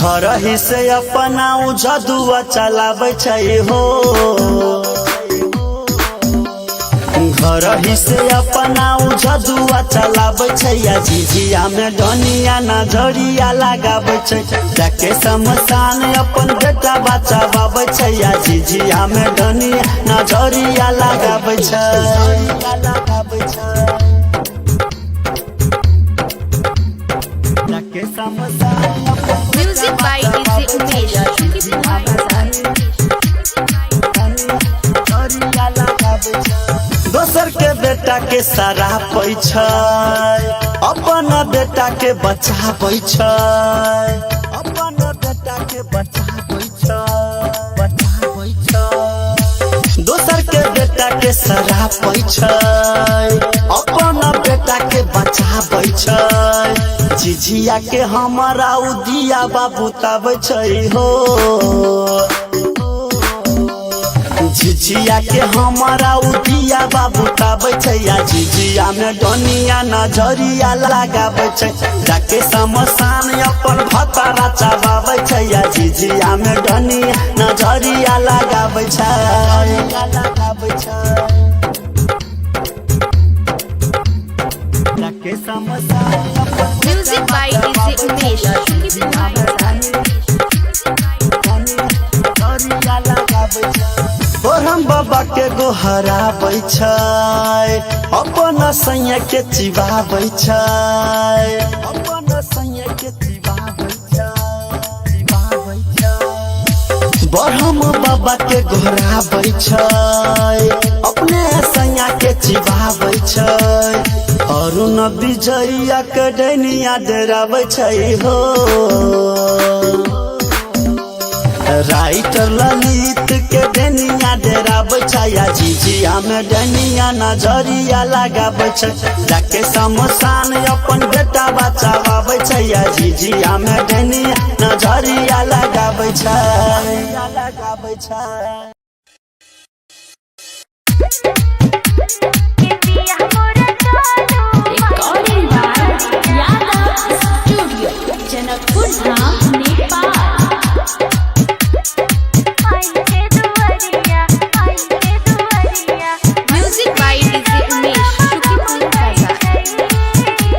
घर ही से अपना जदुआ चलाबै छै हो, घर ही से अपना जदुआ चलाबै छै। झिझिया में डनिया नजरिया लगाबै छै, जाके शमशान अपन बेटा बचाबै छै। झिझिया में डनिया नजरिया लगाबै छै। जाके शमशान Music by DJ Umesh. दोसर के बेटा के सरापै छै, अपन बेटा के बचाबै छै, अपन बेटा के बचाबै छै। दोसर के बेटा के सरापै छै, अपन बेटा के बचाबै छै। झिझिया के हमारा उदिया बाबू तबै छै हो, झिझिया के हमारा उदिया बाबू तबै छै। झिझिया में डनिया नजरिया लगाबै छै, जाके शमशान अपन भतारा चबाबै छै। झिझिया में डनिया नजरिया लगाबै छै। जाके शमशान Music by DJ Umesh. हम बाबा के गोहराबै छै, अपन सैया के चिबाबै छै, अपन सैया के चिबाबै छै। बरहम बाबा के गोहराबै छै, अपने सैया के चिबाबै छै। अरुण विजया के डनिया डराबै छै हो, राइटर ललित के डनिया डराबै छै। झिझिया में डनिया नजरिया लगाबै छै, जाके शमशान अपन बेटा बचाबै छै। झिझिया में डनिया नजरिया लगाबै छै। Recording by Yada Studio, Janakpur Dham, Nepal. Music by DJ Umesh, Shukipur Bazaar.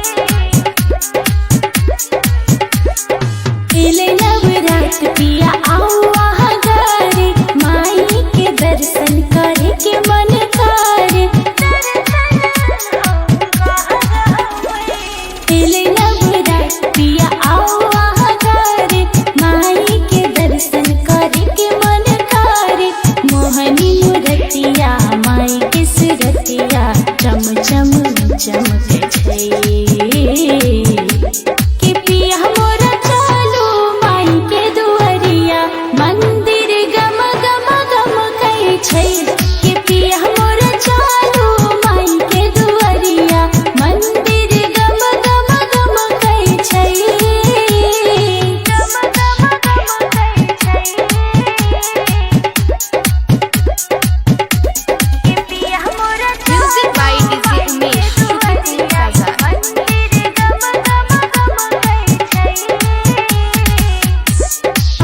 इले नवरात पिया आवा हगारे, माई के दर्शन करे के मन करे। इले नवरात पिया आवा हगारे, माई के दर्शन करे के मन करे। मोहनी मूरतिया माई के सुरतिया चम चम चमके छै। के पिया मोरा चालू माई के दुआरिया, मंदिर गम गम गम कई छै। के पिया मोरा चालू माई के दुआरिया, मंदिर गम गम गम कई छै। गम गम गम कई छै। के पिया मोरा Music by DJ Umesh, Shukipur Bazaar. मंदिर गम गम गम कई छै।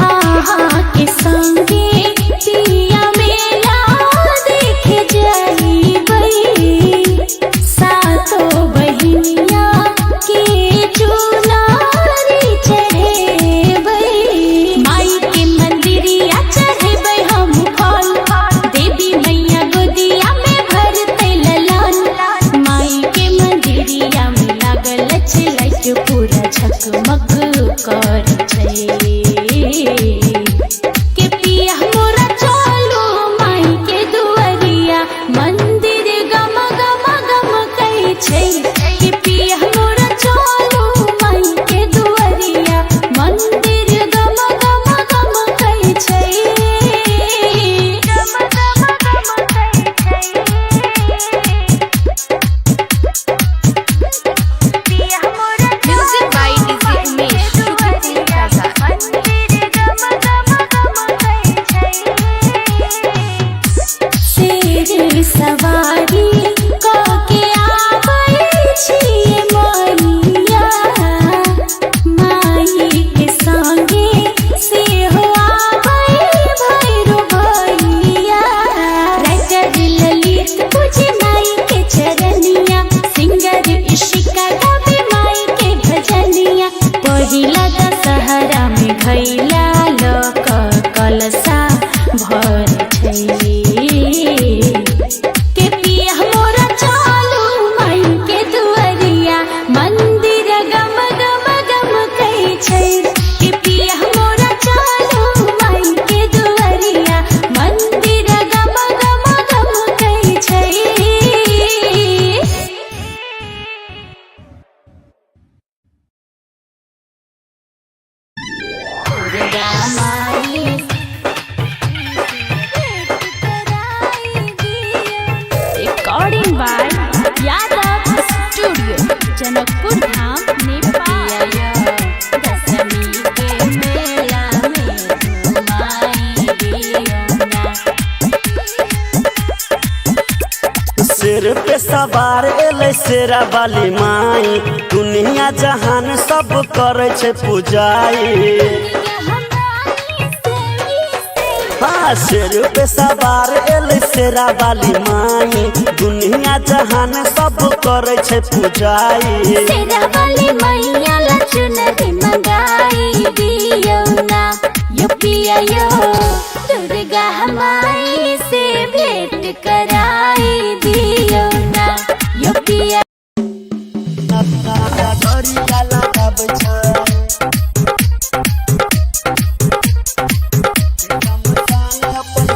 आहा के संगे पिया मेला देखे जाइबै, सातो बहिनिया के चुनारी चढ़ेबै। माई के मंदिरिया चढ़ेबै हम फल, देवी मैया गोदिया में भरतै ललन। माई के मंदिरिया में लागल छै लाइट पूरा झकमक कर छै। के पिया सवार एले शेरा वाली माई दुनिया जहान सब करे छे पूजाई। हाँ शेर पे सवार एले शेरा वाली माई दुनिया जहान सब करे छे पूजाई। शेरा वाली मैया ला चुनरी मंगाई दियो ना यो पिया यो दुर्गा माई से भेंट कराई दियो ना यो पिया।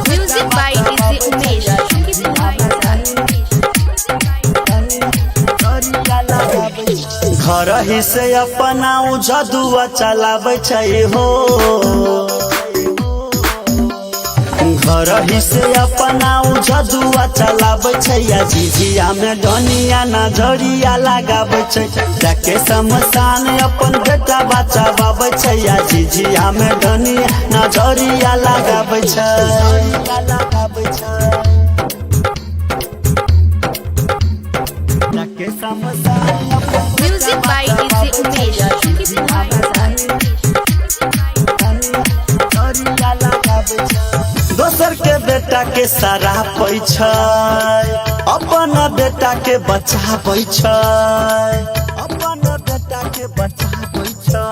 Music by DJ Umesh. घर ही से अपना जदुआ चलाबै छै हो। घर ही से अपना जदुआ चलाबै छै या झिझिया में डनिया नजरिया लगाबै छै। जाके शमशान अपन बेटा बचाबै छै या झिझिया में डनिया नजरिया लगाबै छै। जाके शमशान Music by DJ Umesh. दोसर के बेटा के सरापै छै अपन बेटा के बचाबै छै। अपन बेटा के बचाबै छै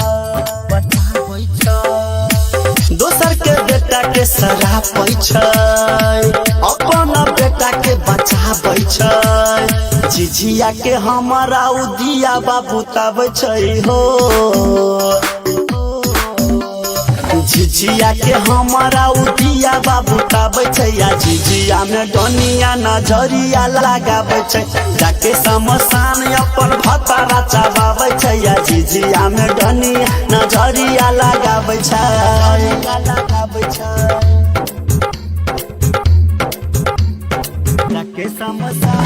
दोसर के बेटा के सरापै छै अपन बेटा के बचाबै छै। झिझिया के हमारा उदिया बाबू तब छै हो। झिझिया के हमारा उदिया बाबू तब छै या झिझिया में डनिया नजरिया लगाबै छै। जाके शमशान अपन भतारा चबाबै छै या झिझिया में डनिया नजरिया लगाबै छै। जाके शमशान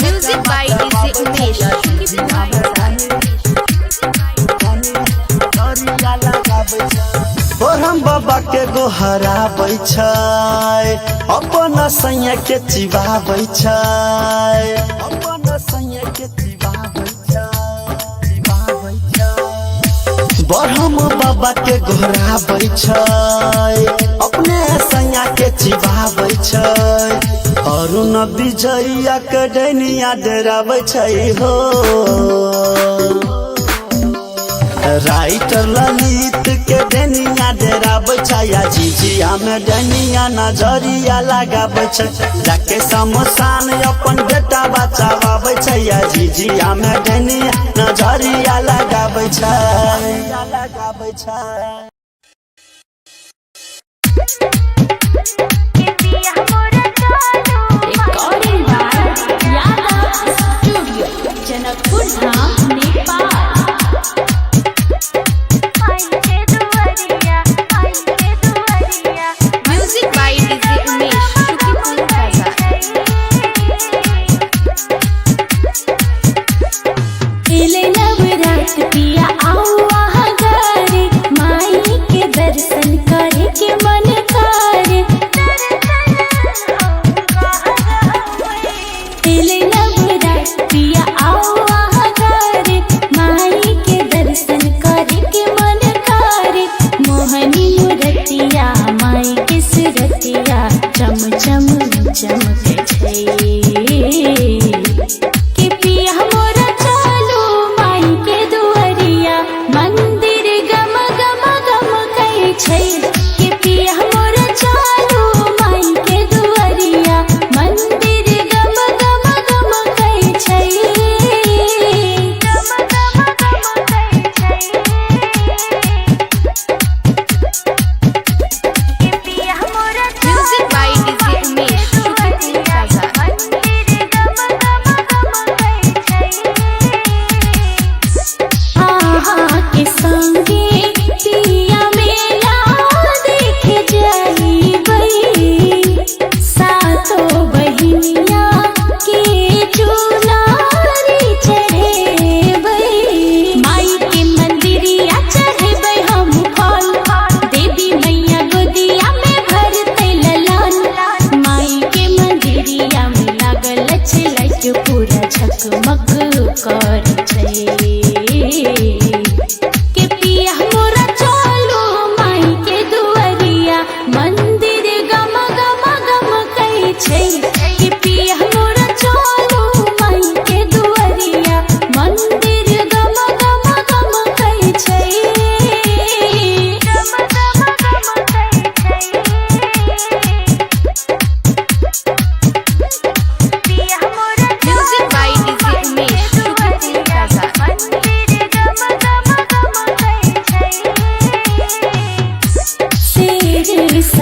Music by DJ Umesh. हम बाबा के गोहराबै छै अपन सैया के चिबाबै छै। अपन सैया के चिबाबै छै ब्रह्म बाबा के गोहराबै छै अपने सैया के चिबाबै छै। अरुण विजया के डनिया डराबै छै हो। राइटर ललित के डनिया डराबै छै या झिझिया में डनिया नजरिया लगाबै छै। जाके शमशान अपन बेटा बचाबै छै या झिझिया में डनिया नजरिया लगाबै छै। Recording by Yadav studio Janakpur Dham Nepal. Music by DJ Umesh. एले नवरात पिया आवा घरे माई के दर्शन करे के मन करे।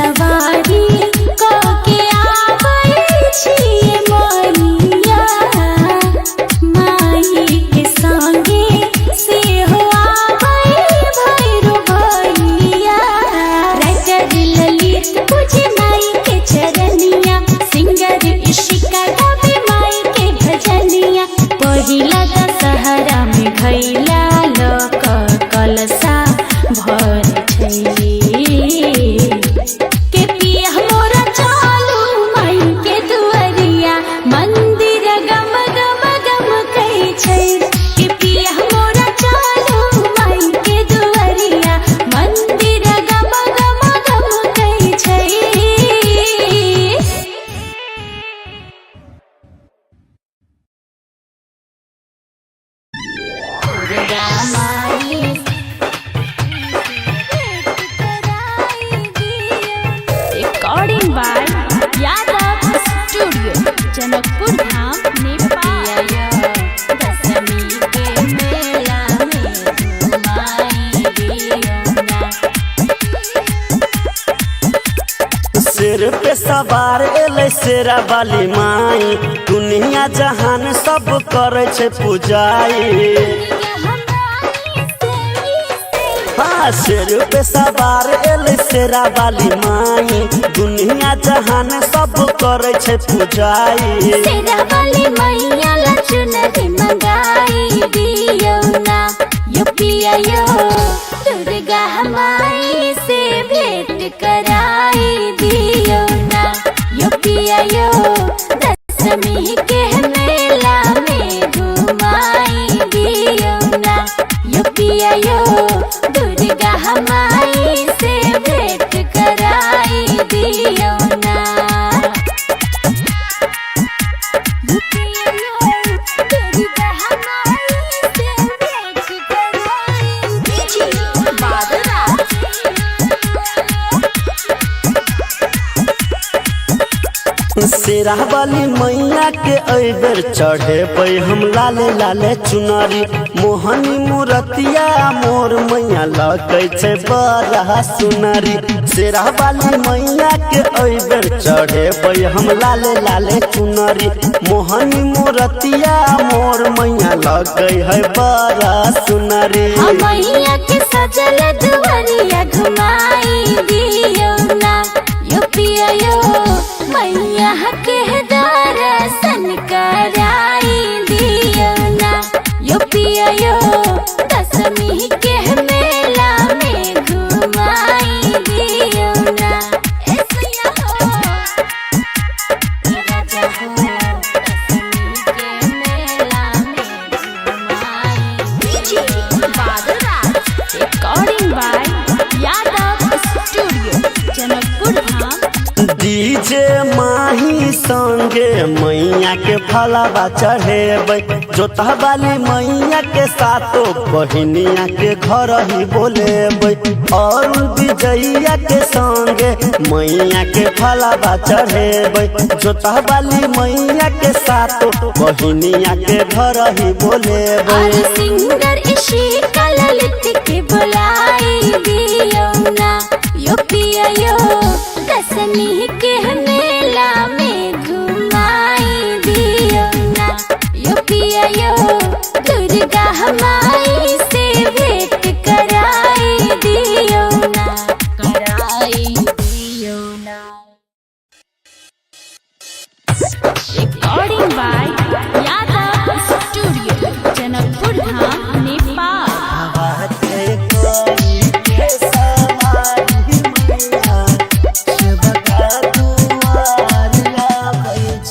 सवारी के आबै छियै मैया माई के संगे सेहो आबै भैरो भैया राइटर ललित पूजे माई के चरनिया सिंगर इशिका गावे माई के भजनिया पहिला दशहरा में घैला लक कलसा भर छै के पिया मोरा चालू माई के दुआरिया मंदिर गम गम गम कहै छै के पिया मोरा चालू माई के दुआरिया मंदिर गम गम गम कहै छै दुर्गा माई recording by Yadav studio Janakpur Dham Nepal Dashami के मेला में माई दियोना सिर पे सवार एले शेरा वाली माई दुनिया जहान सब करे छै पूजाई हाँ सिर पे सवार एले शेरा वाली माई दुनिया जहान सब करे छै पूजाई शेरा वाली मैया लचुनरी मंगाई दियोना यो पिया यो दुर्गा माई से भेंट कराई दियोना यो पिया यो दशमी के मेला में घुमाई दियोना यो पिया यो दुर्गा माई से भेंट कराई दियोना शेरा वाली मैया के अइबर चढ़ेबै हम लाले लाले चुनरी मोहनी मूरतिया मोर मैया लगे छै बड़ा सुनरी शेरा वाली मैया के अइबर चढ़ेबै हम लाले लाले चुनरी मोहनी मूरतिया मोर मैया लगे है बड़ा सुनरी मैया के सजल दुआरिया घुमाई दियोना यो पिया यो मैया के दर्शन कराई दियोना यो पिया यो दशमी के मेला में घुमाई दियोना ऐसा हो राजा हो दशमी के मेला में घुमाई recording by Yadav studio Janakpur Dham DJ Mahi संगे मैया के फलावा चढ़ेबै जोता वाली मैया के सातो बहिनिया के घर ही बोलेबै और विजैया के संगे मैया के फलावा चढ़ेबै जोता वाली मैया के सातो बहिनिया के घर ही बोलेबै और सिंगर इशिका ललित के बुलाई दियोना यो पिया यो दशमी के मेला में घुमाई दियोना यो पिया यो दुर्गा माई से भेंट कराई दियोना recording by Yadav studio Janakpur Dham Nepal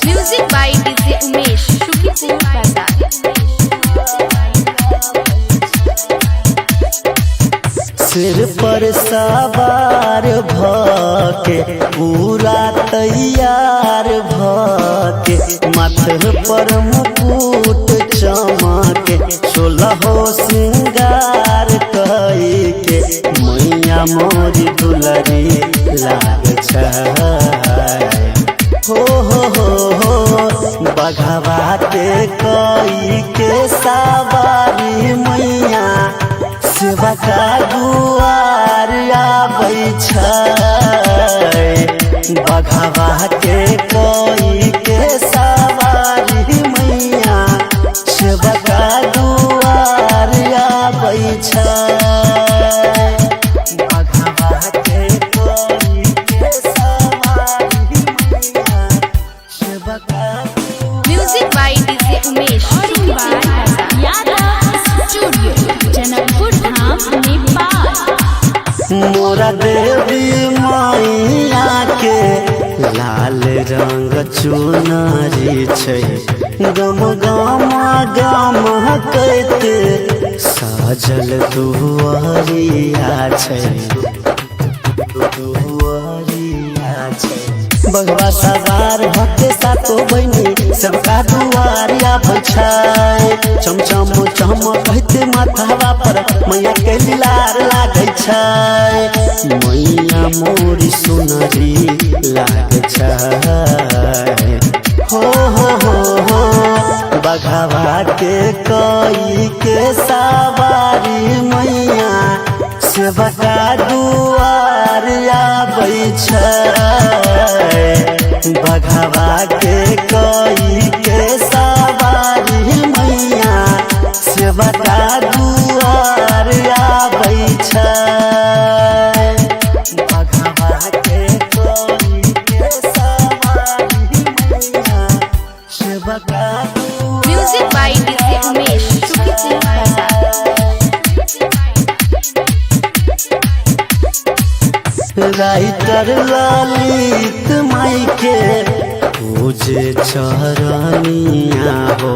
music by DJ Umesh Shukipur बाजार सिर पर सवार भके पूरा तैयार भके माथे पर मुकुट चमके 16 सिंगार कइके मैया मोरी दुलरी लाग छै हो बघवा के कई के सवारी मैया सेवा का दुआर आबै छै बघवा के कोई के सवारी मैया सेवका दुआर आबै छै। बघवा के कोई के सवारी मैया सेवका Music by DJ Umesh. Studio Janakpur Dham Nepal. मोरा देवी मैया के लाल रंग चुनरी छै, गम गम गम कहते साजल दुआरिया छै, दुआरिया छै। बघवा सवार भक्ते सातो बहिनी सबका दुआरिया छै, चमचम चम कहते माथावा पर मैया के लार लागे छै, मैया मोरी सुनरी लागे छै। हो बघवा के कोई के सवारी मैया सेवका दुआर आबै छै। बघवा के कोई के सवारी मैया सेवका दुआर आबै छै। बघवा के कोई के सवारी मैया सेवका Music by DJ Umesh. Writer Lalit माई के पूजे चरनिया हो,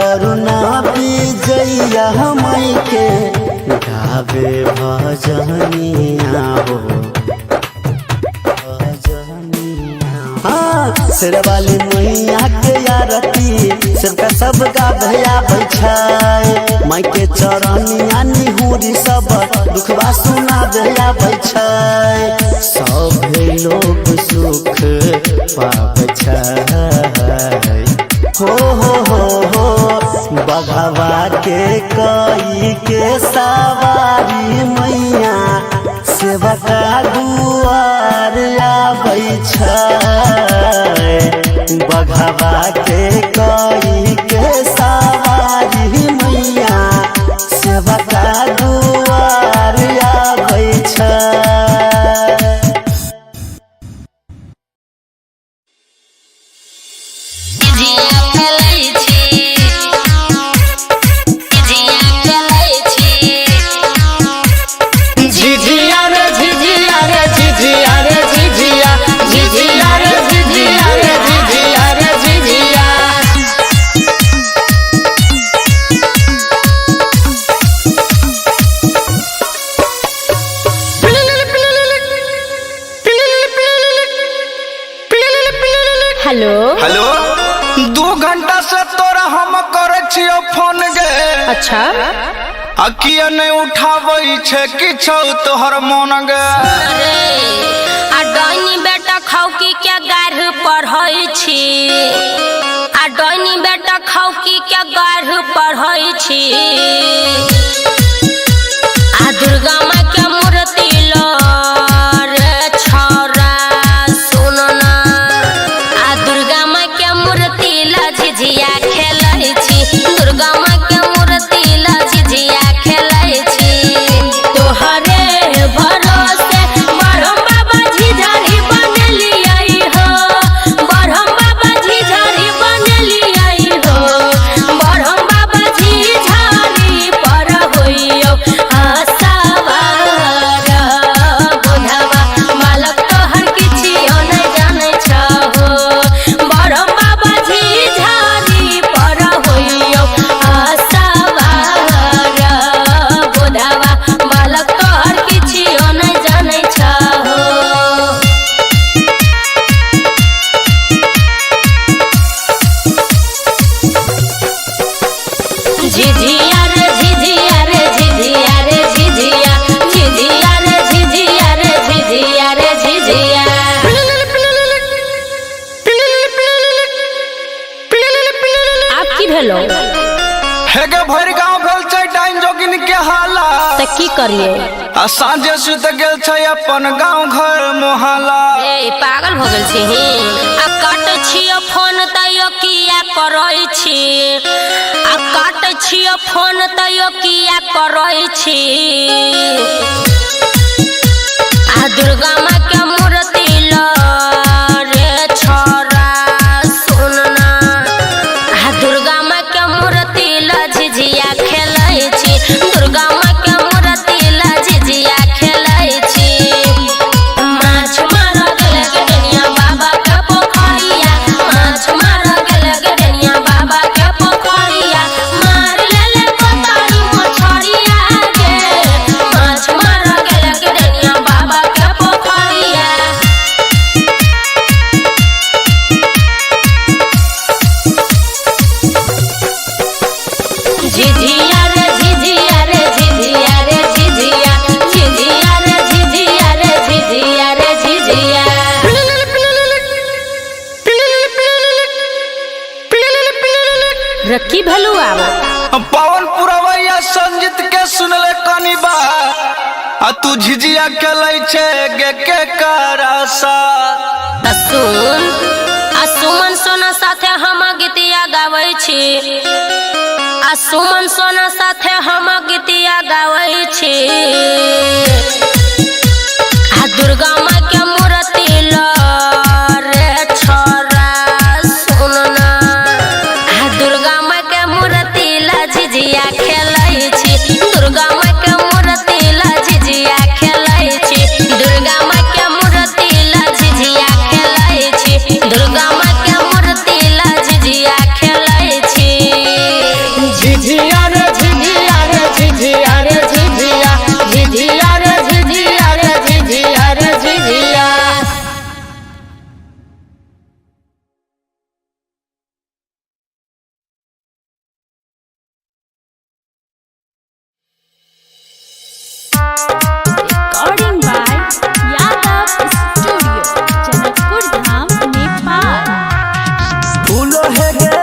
अरुणा विजया माई के गावे भजनिया हो, हाँ शेरवाली मैया के आरती सबका सब गावे आबै छै, माई के चरनिया निहुरी सब दुखवा सुनावे आबै छै, सभे लोग सुख पाबै छै। हो बघवा के कोई के सवारी मैया सेवका दुआर आबै छै। बघवा के कोई के सवारी मैया सेवका दुआर आबै छै। हेलो हेलो 2 घंटा से तोरा हम करे छियो फोन गे। अच्छा आ किया नहीं उठाबै छै किछो तोहर मन गे। आ डैनी बेटा खाऊ की क्या गाढ़ पढ़ै छी, आ डैनी बेटा खाऊ की क्या गाढ़ पढ़ै छी, आ दुर्गा माँ के मूर्ति रे छौरा सुन ना, आ दुर्गा माँ के मूर्ति ला झिझिया खेलै छी, दुर्गा माँ के मूर्ति ला झिझिया खेलै छी, तोहरे भरोसे बरहम बाबा झिझरी बनलियै हो, बरहम बाबा झिझरी बनलियै हो, बरहम बाबा झिझरी पर होइयो आसावार बुझवा मालक तोहर किछियो नहि जानै छहो, बरहम बाबा झिझरी पर होइयो आसावार बुझवा मालक तोहर किछियो नहि जानै छहो। झिझिया रे झिझिया रे झिझिया रे झिझिया, झिझिया रे झिझिया रे झिझिया रे झिझिया। आप की भेलो हेगे भरि गांव भेल छै डाइन जोगिन के हाला। त की करिए आ साँझे सुत गेल छै अपन गांव घर मोहल्ला। पागल हो गेल छी आ काटे छियो फोन तैयो किया करै छी आ काटे छियो फोन तैयो किया करै छी आ दुर्गा माँ के मूर्ति ल रे छोरा सुनना आ दुर्गा माँ के मूर्ति ल झिझिया खेलै छी दुर्गा माँ के मूर्ति ल झिझिया खेलै छी माछ मार गेल गडनिया बाबा के पोखरिया माछ मार गेल गडनिया बाबा के पोखरिया मार लेले कोतारी मछरिया के माछ मार गेल गडनिया बाबा के पोखरिया झिझिया रे झिझिया रे झिझिया रे झिझिया झिझिया रे झिझिया रे झिझिया रे झिझिया रखी भलू आवा पवन पुरवैया संगीत के सुनले कनी बा आ तू झिझिया खेलै छे गे के करासा सुमन सोना साथे हम गीतिया गाबै छी आ सुमन सोना साथे हम गीतिया गाबै छी आ दुर्गा माँ के मूर्ति ल रे छोरा सुनना आ दुर्गा माँ के मूर्ति ल झिझिया खेलै छी दुर्गा माँ के मूर्ति ल झिझिया खेलै छी दुर्गा माँ के मूर्ति ल झिझिया खेलै छी दुर्गा माँ के मूर्ति ल झिझिया खेलै छी झिझिया रे झिझिया रे झिझिया रे झिझिया झिझिया रे झिझिया रे झिझिया रे झिझिया Recording by Yadav Studio, Janakpur Dham, Nepal. फूलो है गे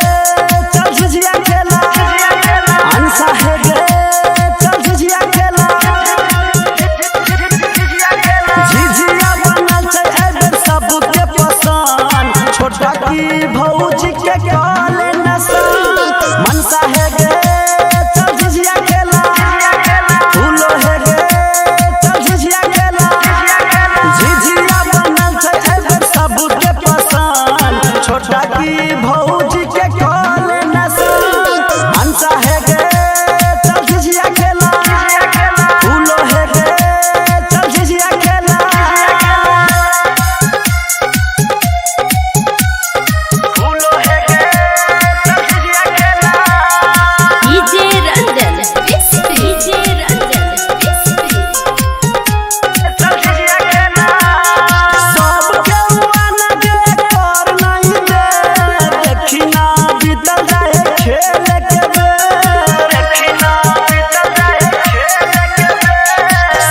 चल झिझिया खेला अंसा है गे चल झिझिया खेला झिझिया बनल छै एबे सबके पसंद छोटा की भौजी के काले नसन मनसा है गे चल झिझिया खेला फूलो है गे चल झिझिया खेला झिझिया बनल छै एबे सबके पसंद छोटा की भौजी के काले नसन अंसा है गे चल झिझिया खेला फूलो है गे चल झिझिया खेला फूलो है गे चल झिझिया खेला DJ Ranjan, DJ Ranjan, चल झिझिया खेला सबके वाला गे कर नहीं दे देखिना बीतल जाए खेल के बेर देखिना बीतल जाए खेल के बेर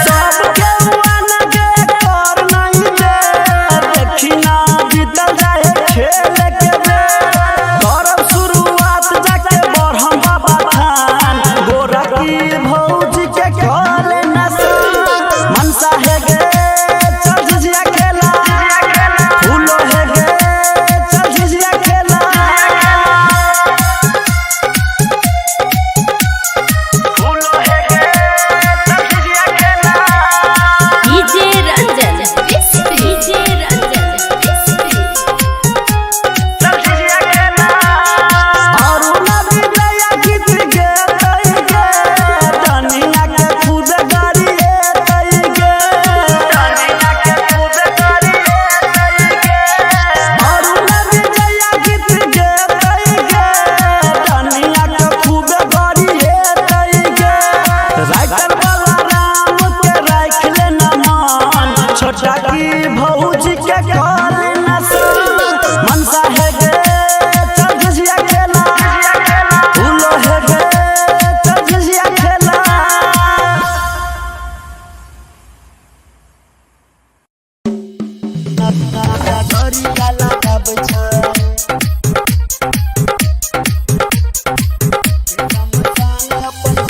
सबके वाला गे कर नहीं दे देखिना बीतल जाए खेल के बेर करब शुरुआत जाके बढ़म बाबा थान गोरा की भौजी के काले नसन मनसा है गे चल झिझिया खेला फूलो है गे चल झिझिया खेला फूलो है गे चल झिझिया खेला DJ Ranjan, DJ Ranjan, चल झिझिया खेला अरुणा विजया गीत गे तई गे तनिया के खुद गाड़ी तई गे तनिया के खुद गाड़ी तई गे अरुणा विजया गीत गे तई गे तनिया के खुद गाड़ी तई गे राइटर वाला राम के राख ले न मान छोटा की भौजी के काले नसन मनसा है गे चल झिझिया खेला फूलो है गे चल झिझिया खेला गरिया लगाबै छै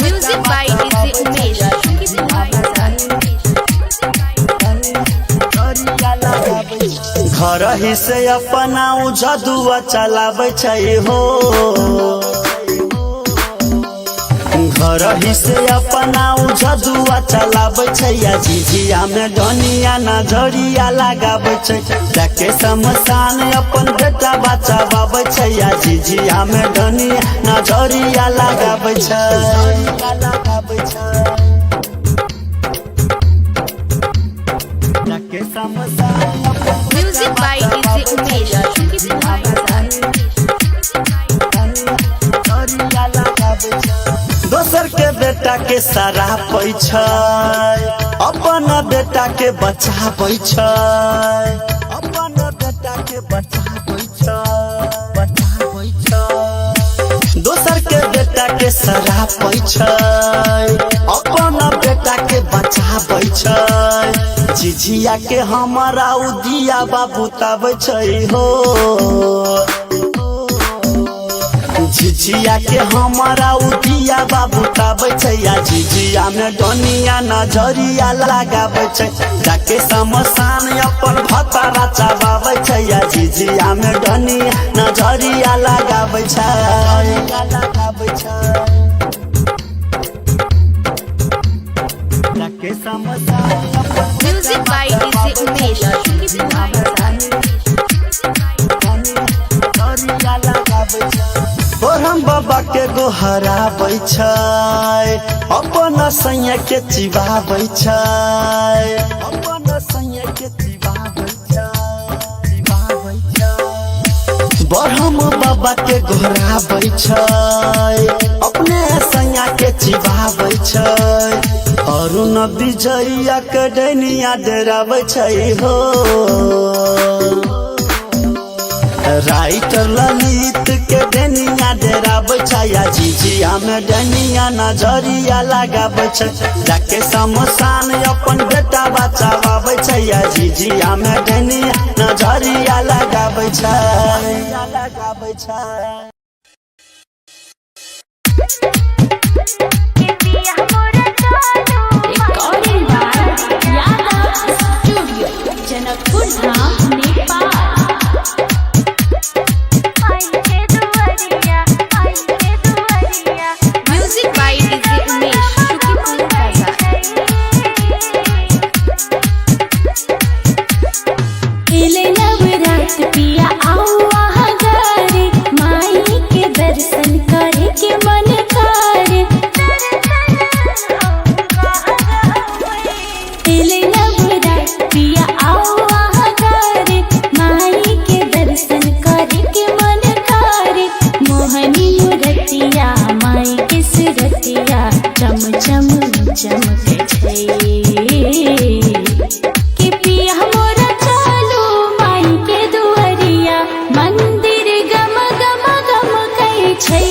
Music by DJ Umesh, Shukipur Bazaar. गरिया लगाबै छै घर ही से अपना जदुआ चलाबै छै हो घर ही से अपना जदुआ चलाबै छै या झिझिया में डनिया नजरिया लगाबै छै जाके शमशान अपन बेटा बचाबै छै या झिझिया में डनिया नजरिया लगाबै छै जाके शमशान Music by DJ Umesh, Shukipur Bazaar. दोसर के बेटा के सरापै छै अपन बेटा के बचाबै छै अपन बेटा के बचाबै छै दोसर के बेटा के सरापै छै अपन बेटा के बचाबै छै झिझिया के हमारा उदिया बाबू तबै छै हो झिझिया के हमारा उदिया बाबू तबै छै या झिझिया में डनिया नजरिया लगाबै छै जाके शमशान अपन भतारा चबाबै छै या झिझिया में डनिया नजरिया लगाबै छै जाके शमशान Music by DJ Umesh, Shukipur Bazaar. हम बाबा के गोहराबै छै अपन सैया के चिबाबै छै अपन सैया के चिबाबै छै बरहम बाबा के गोहराबै छै अपने सैया के चिबाबै छै अरुण विजया के डनिया डराबै छै हो राइटर ललित के डनिया डराबै छै या झिझिया में डनिया नजरिया लगाबै छै जाके शमशान अपन बेटा बचाबै छै या झिझिया में डनिया नजरिया लगाबै छै Recorded by Yadav Studio, Janakpur Dham, Nepal. Music by DJ Umesh, Shukipur Bazaar. एले नवरात पिया आवा घरे माई के दर्शन करे के मन करे एले नवरात पिया आवा घरे माई के दर्शन करे के मन करे मोहनी मूर्तिया माई के सुरतिया चम चम चमके छै के पिया मोरा चालू माई के दुआरिया मंदिर गम गम गम कई छै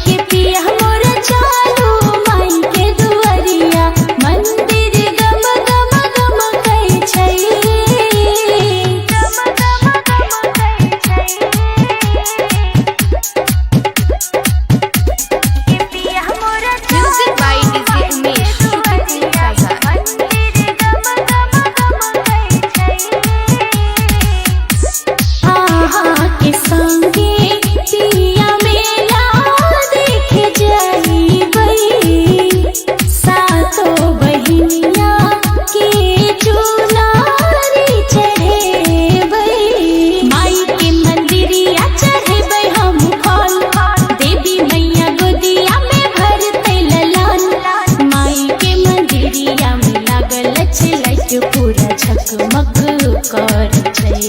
के पिया मोरा चालू माई के दुआरिया मंदिर गम गम गम कई छै गम गम गम कई छै के पिया मोरा Music by DJ Umesh, Shukipur Bazaar. के संगे पिया मेला देखे जाइबै सातो बहिनिया के चुनारी चढ़ेबै माई के मंदिरिया चढ़ेबै हम फल देवी मैया गोदिया में भरतै ललन माई के मंदिरिया में लागल छै लाइट पूरा झकमक कर छै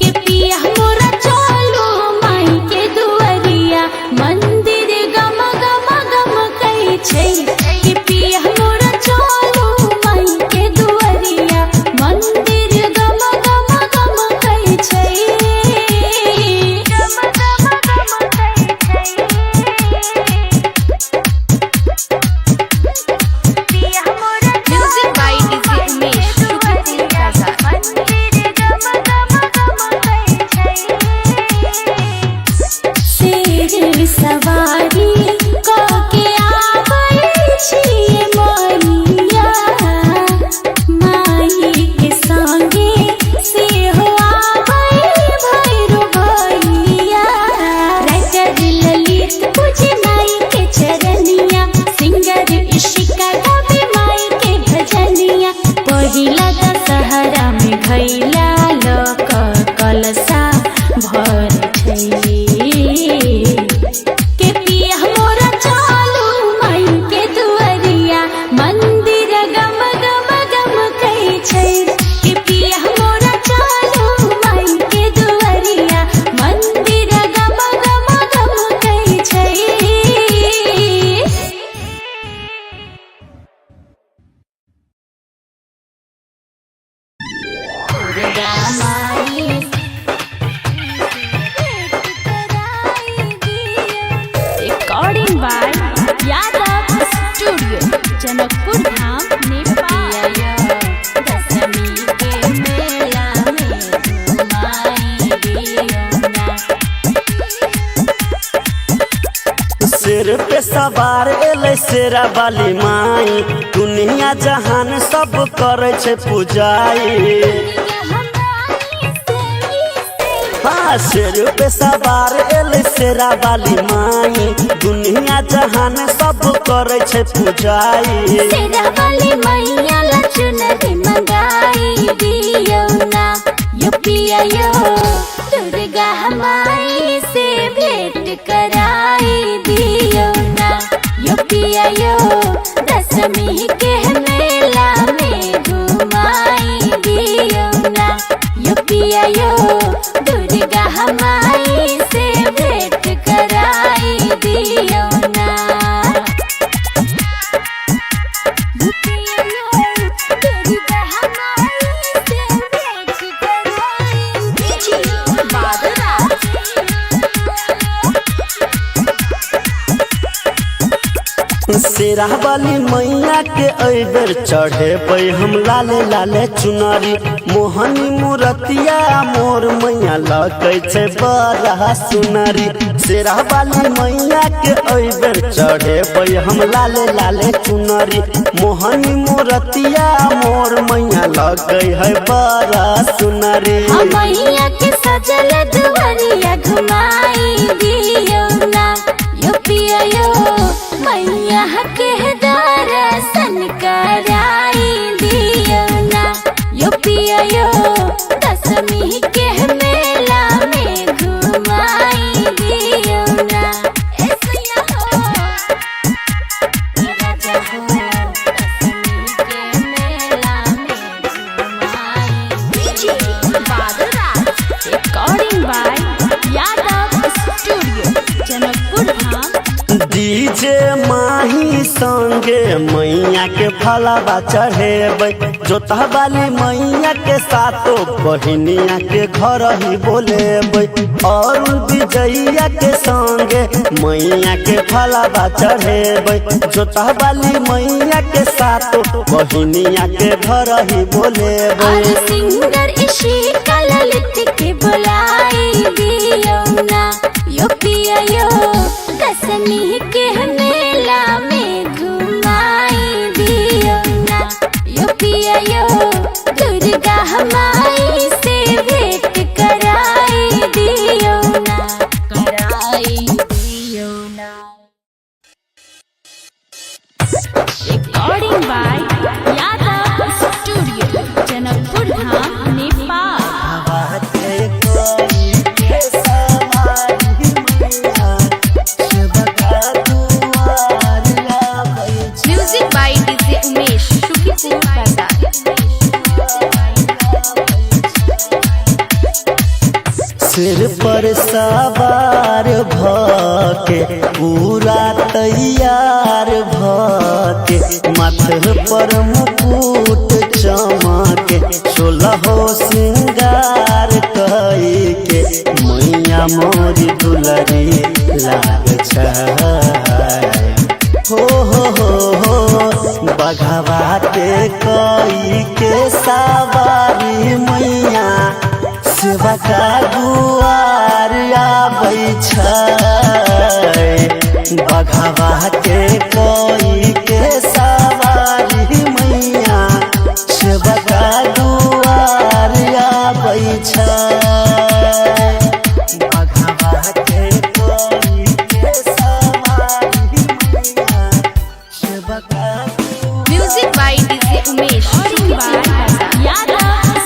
के पिया मोरा चालू माई के दुआरिया मंदिर गम गम गम कई छै के पिया मोरा चालू माई के दुआरिया मंदिर गम गम गम कई छै गम गम गम कई छै Music by DJ Umesh, Shukipur Bazaar. Dussehra में घैला लक कलसा भर छै के पिया मोरा चालू माई के दुआरिया मंदिर गम गम गम कई छै के पिया मोरा चालू माई के दुआरिया मंदिर गम गम गम कई छै recording by Yadav studio Janakpur Dham Nepal Dashami के मेला में घुमाई दियोना सिर पे सवार एले शेरा वाली माई दुनिया जहान सब करे छै पूजाई हाँ सिर पे सवार एले शेरा वाली माई दुनिया जहान सब करे छै पूजाई शेरा वाली मैया लचुनरी मंगाई दियोना यो पिया यो दुर्गा माई से भेंट कराई दियोना यो पिया यो दशमी के मेला में घुमाई दियोना यो पिया यो दुर्गा माई से भेंट कराई दियोना यो पिया यो दुर्गा माई से भेंट कराई दियोना शेरा वाली मैया के अइबर चढ़े पे हम लाले लाले चुनरी मोहनी मूर्तिया मोर मैया लगे छै बड़ा सुनरी शेरा वाली मैया के अइबर चढ़े पे हम लाले लाले चुनरी मोहनी मूर्तिया मोर मैया लगे है बड़ा सुनरी मैया के सजल दुआरिया घुमाई दियोना यो पिया यो मैया के दर्शन कराई दियोना यो पिया यो दशमी के मेला में घुमाई दियोना ऐसिया हो राजा हो दशमी के मेला में घुमाई recording by Yadav studio Janakpur Dham DJ Mahi संगे मैया के फलावा चढ़ेबै जोता वाली मैया के सातो बहिनिया के घर ही बोलेबै और विजैया के संगे मैया के फलावा चढ़ेबै जोता वाली मैया के सातो बहिनिया के घर ही बोलेबै और सिंगर इसी ललित के बुलाई दियोना यो पिया यो दशमी के मेला में घुमाई दियोना यो पिया यो दुर्गा माई से भेंट कराई दियोना recording by Yadav studio Janakpur Dham Nepal music by DJ Umesh Shukipur बाजार सिर पर सवार भके पूरा तैयार भके माथे पर मुकुट चमके 16 श्रृंगार कई के मैया मोरी दुलरी लाग छै हो बघवा के कई के सवारी मैया सेवा का दुआर आबै छै बघवा के कोई के सवारी मैया सेवा का दुआर आबै छै बघवा के कोई के सवारी मैया सेवा का music by DJ Umesh Shukipur Bazar Yadav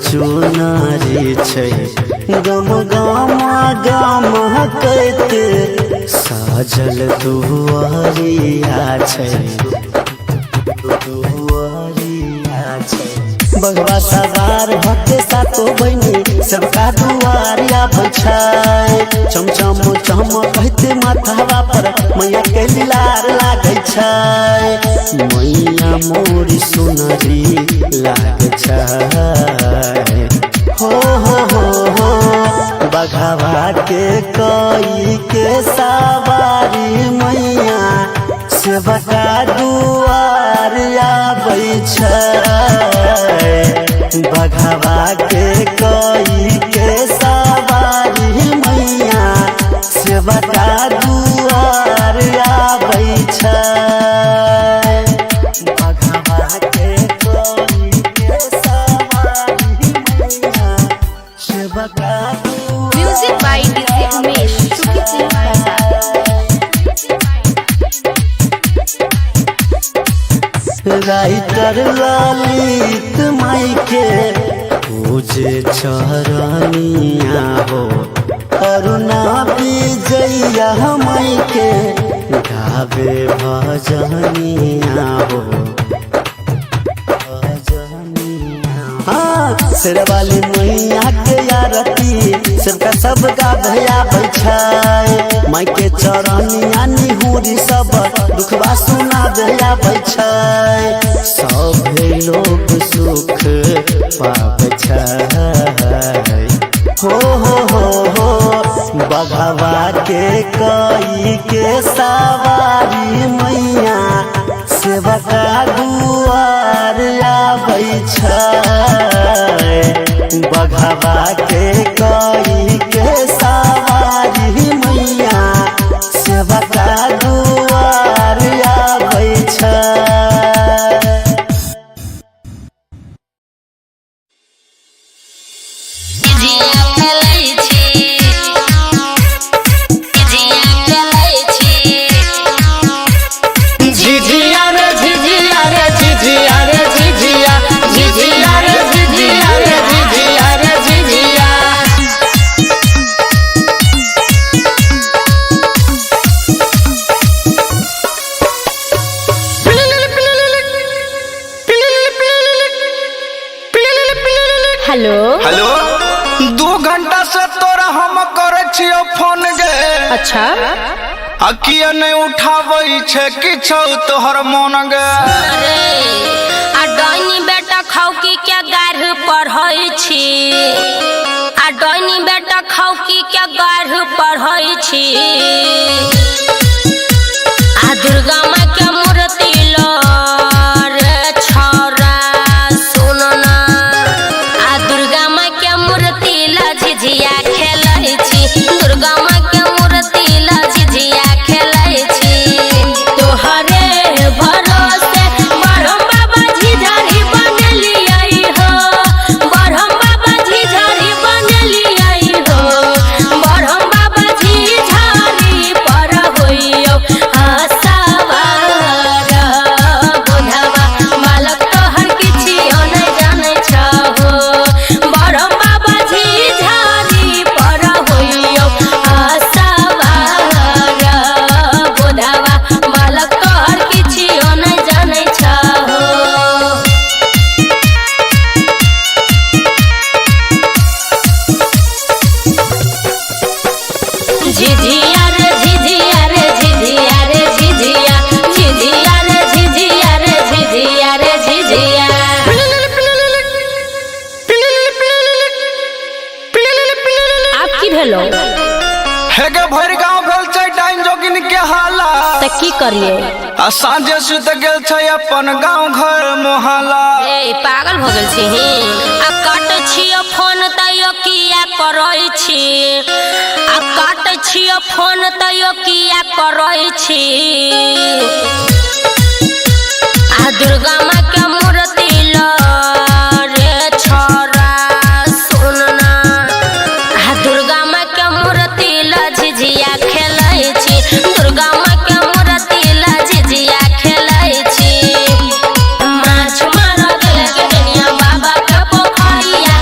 चुनारी छै गम गम गम कहते साजल दुआरिया छै बगवा सवार भक्ते सातो बहिनी सबका दुआरिया बछाय चमचम चम कहते माथावा पर मैया के लार लागे छै मैया मोरी सुनरी लागे छै हो बघवा के कई के सवारी मैया सेवका दुआर आबै छै बघवा के कई के सवारी मैया सेवका दुआर आबै छै बघवा के कई के सवारी मैया सेवका Music by DJ Umesh, Shukipur Bazaar. Writer Lalit माई के पूजे चरनिया हो अरुणा विजया माई के गावे भजनिया हो शेरवाली मैया के आरती सबका सब गावे आबै छै माई के चरनिया निहुरी सब दुखवा सुनावे आबै छै सब लोग सुख पाबै छै हो बघवा के कई के सवारी मैया सेवका दुआर आबै छै बघवा के कई के सवारी मैया सेवका दुआर आबै छै झिझिया रे झिझिया रे झिझिया रे झिझिया झिझिया रे झिझिया रे झिझिया रे झिझिया हेलो हेलो 2 घंटा से तोरा हम करे छियो फोन गे अच्छा आ किया नहीं उठाबै छै किछो तोहर मन गे अरे आ डैनी बेटा खाऊ की क्या गाढ़ पढ़ै छी आ डैनी बेटा खाऊ की क्या गाढ़ पढ़ै छी आ दुर्गा माँ के मूर्ति लो रे छौरा सुन ना आ दुर्गा माँ के मूर्ति ला झिझिया खेलै छी दुर्गा माँ के मूर्ति ला झिझिया खेलै छी तोहरे भरोसे बरहम बाबा झिझरी बनलियै हो बरहम बाबा झिझरी बनलियै हो बरहम बाबा झिझरी पर होइयो आसावार बुढ़वा बालक तोहर किछियो नहि जानै छहो बरहम बाबा झिझरी पर होइयो आसावार बुढ़वा बालक तोहर किछियो नहि जानै छहो झिझिया रे झिझिया रे झिझिया रे झिझिया झिझिया रे झिझिया रे झिझिया रे झिझिया आप की भेलो हेगे भरि गांव भेल छै डाइन जोगिन के हाला त की करिए आ साँझे सुत गेल छै अपन गांव घर मोहल्ला ए पागल भ गेल छी आ काटै छियो फोन तैयो किया करै छी आ काटै छियो फोन तैयो किया करै छी आ दुर्गा माँ के मूर्ति लो रे छौरा सुन ना आ दुर्गा माँ के मूर्ति ला झिझिया खेलै छी दुर्गा माँ के मूर्ति ला झिझिया खेलै छी माछ मार गेल के दुनिया बाबा के पोखरिया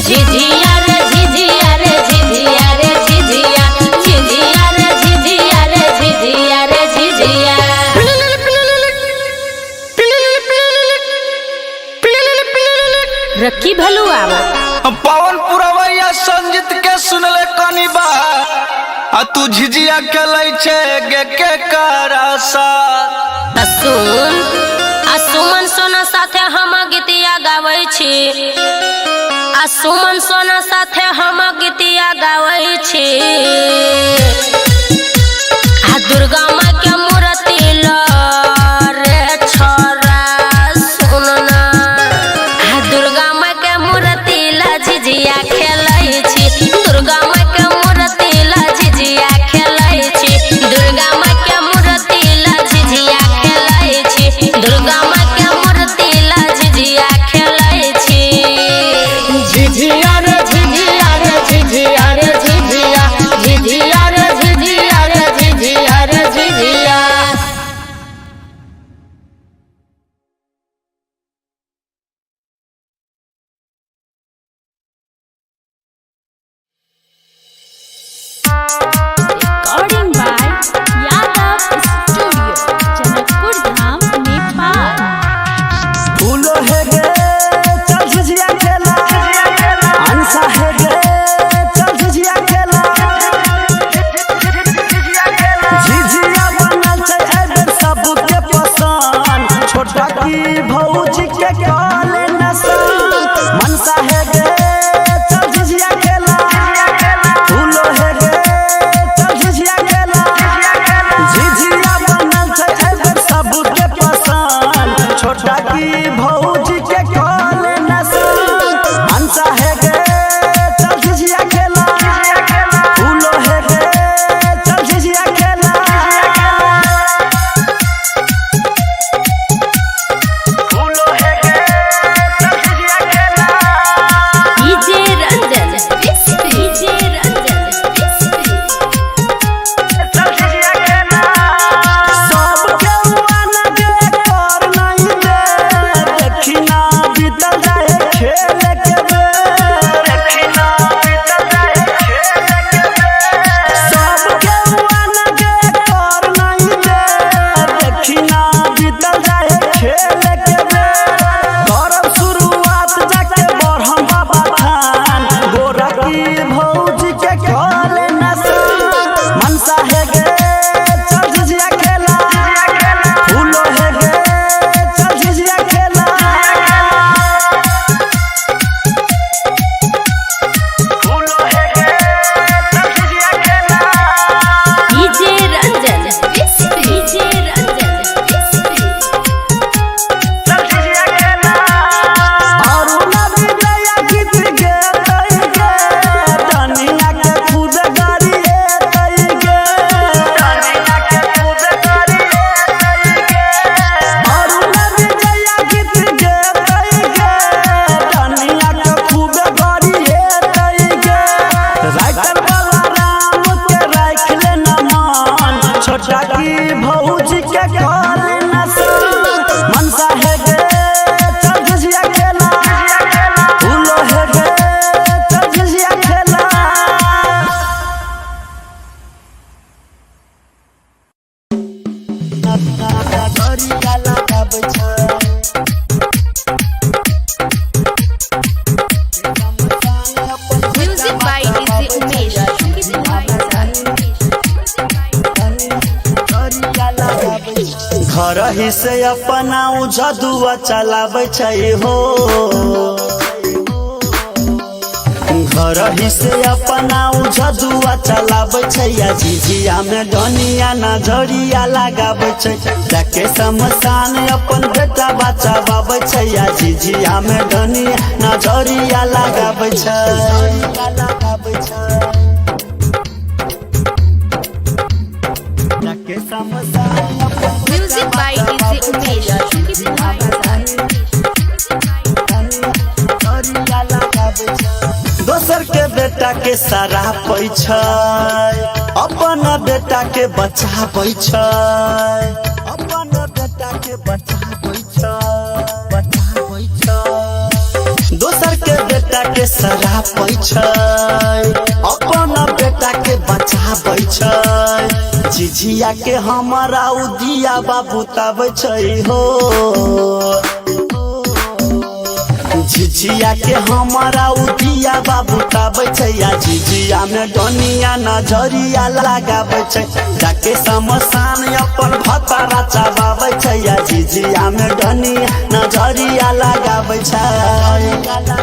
झिझिया रे झिझिया रे झिझिया रे झिझिया झिझिया रे झिझिया रे झिझिया रे झिझिया रखी भलुआ पवन पुरवैया संजीत के सुनले कनी बा आ तू झिझिया खेलै छे गे के करासा सुमन सोना साथे हम गीतिया गाबै छी सुमन सोना साथे हम गीतिया गाबै छी दुर्गा माँ के मूर्ति रे छोरा सुनना दुर्गा माँ के मूर्ति ला झिझिया खेलै छी दुर्गा माँ के मूर्ति ला झिझिया खेलै छी दुर्गा माँ के मूर्ति ला झिझिया खेलै छी दुर्गा माँ के मूर्ति ला झिझिया खेलै छी झिझिया रे झिझिया रे झिझिया रे झिझिया झिझिया रे झिझिया रे झिझिया रे झिझिया Recording by Yadav Studio, Janakpur Dham, Nepal. फूलो है गे चल झिझिया खेला अंसा है गे चल झिझिया खेला झिझिया बनल छै एबेर सबके पसंद छोटा की भौजी के काले नसन मनसा है गे चल झिझिया खेला फूलो है गे चल झिझिया खेला झिझिया बनल छै एबेर सबके पसंद छोटा की भौजी के काले नसन मनसा है गे चल झिझिया खेला फूलो है गे चल झिझिया खेला फूलो है गे चल झिझिया खेला DJ Ranjan, DJ Ranjan, चल झिझिया खेला सब के वन गे कर नहीं दे देखी ना बीतल जाए खेल के बेर देखी ना बीतल जाए खेल के बेर सब के वन गे कर नहीं दे देखी ना बीतल जाए खेल के बेर करब शुरुआत जाके बढ़म बाबा थान गोरा की भौजी के काले नसन मनसा है गे चल झिझिया खेला फूलो है गे चल झिझिया खेला फूलो है गे चल झिझिया खेला DJ Ranjan, DJ Ranjan, चल झिझिया खेला अरुणा विजया गीत गे तई गे धनिया के खुद गाड़ी तई गे धनिया के खुद गाड़ी तई गे अरुणा विजया गीत गे तई गे धनिया के खुद गाड़ी तई गे राइटर वाला राम के राख ले न मान छोटा की भौजी के काले नसन मनसा है गे चल झिझिया खेला फूलो है गे चल झिझिया खेला गरिया लगाबै छै Music by DJ Umesh, Shukipur घर ही से अपना जदुआ चलाबै छै हो घर ही से अपना जदुआ चलाबै छै या झिझिया में डनिया नजरिया लगाबै छै जाके शमशान अपन बेटा बचाबै छै या झिझिया में डनिया नजरिया लगाबै छै जाके शमशान अपन Music by DJ Umesh, दोसर के बेटा के सरापै छै अपन बेटा के बचाबै छै अपन बेटा के बचाबै छै दोसर के बेटा के सरापै छै अपन बेटा के बचाबै छै झिझिया के हमारा उदिया बाबू तबै छै हो झिझिया के हमारा उदिया बाबू तबै छै या झिझिया में डनिया नजरिया लगाबै छै जाके शमशान अपन भतारा चबाबै छै या झिझिया में डनिया नजरिया लगाबै छै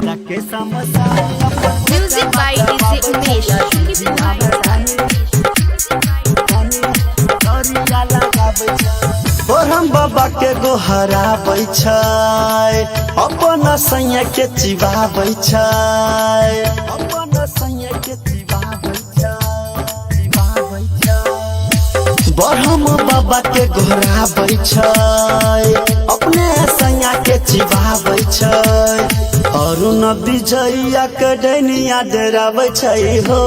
जाके शमशान Music by DJ Umesh. Shukipur और हम बाबा के गोहराबै छै अपन सैया के चिबाबै छै अपन सैया के चिबाबै छै बरहम बाबा के गोहराबै छै अपने सैया के चिबाबै छै अरुण विजया के डनिया डराबै छै हो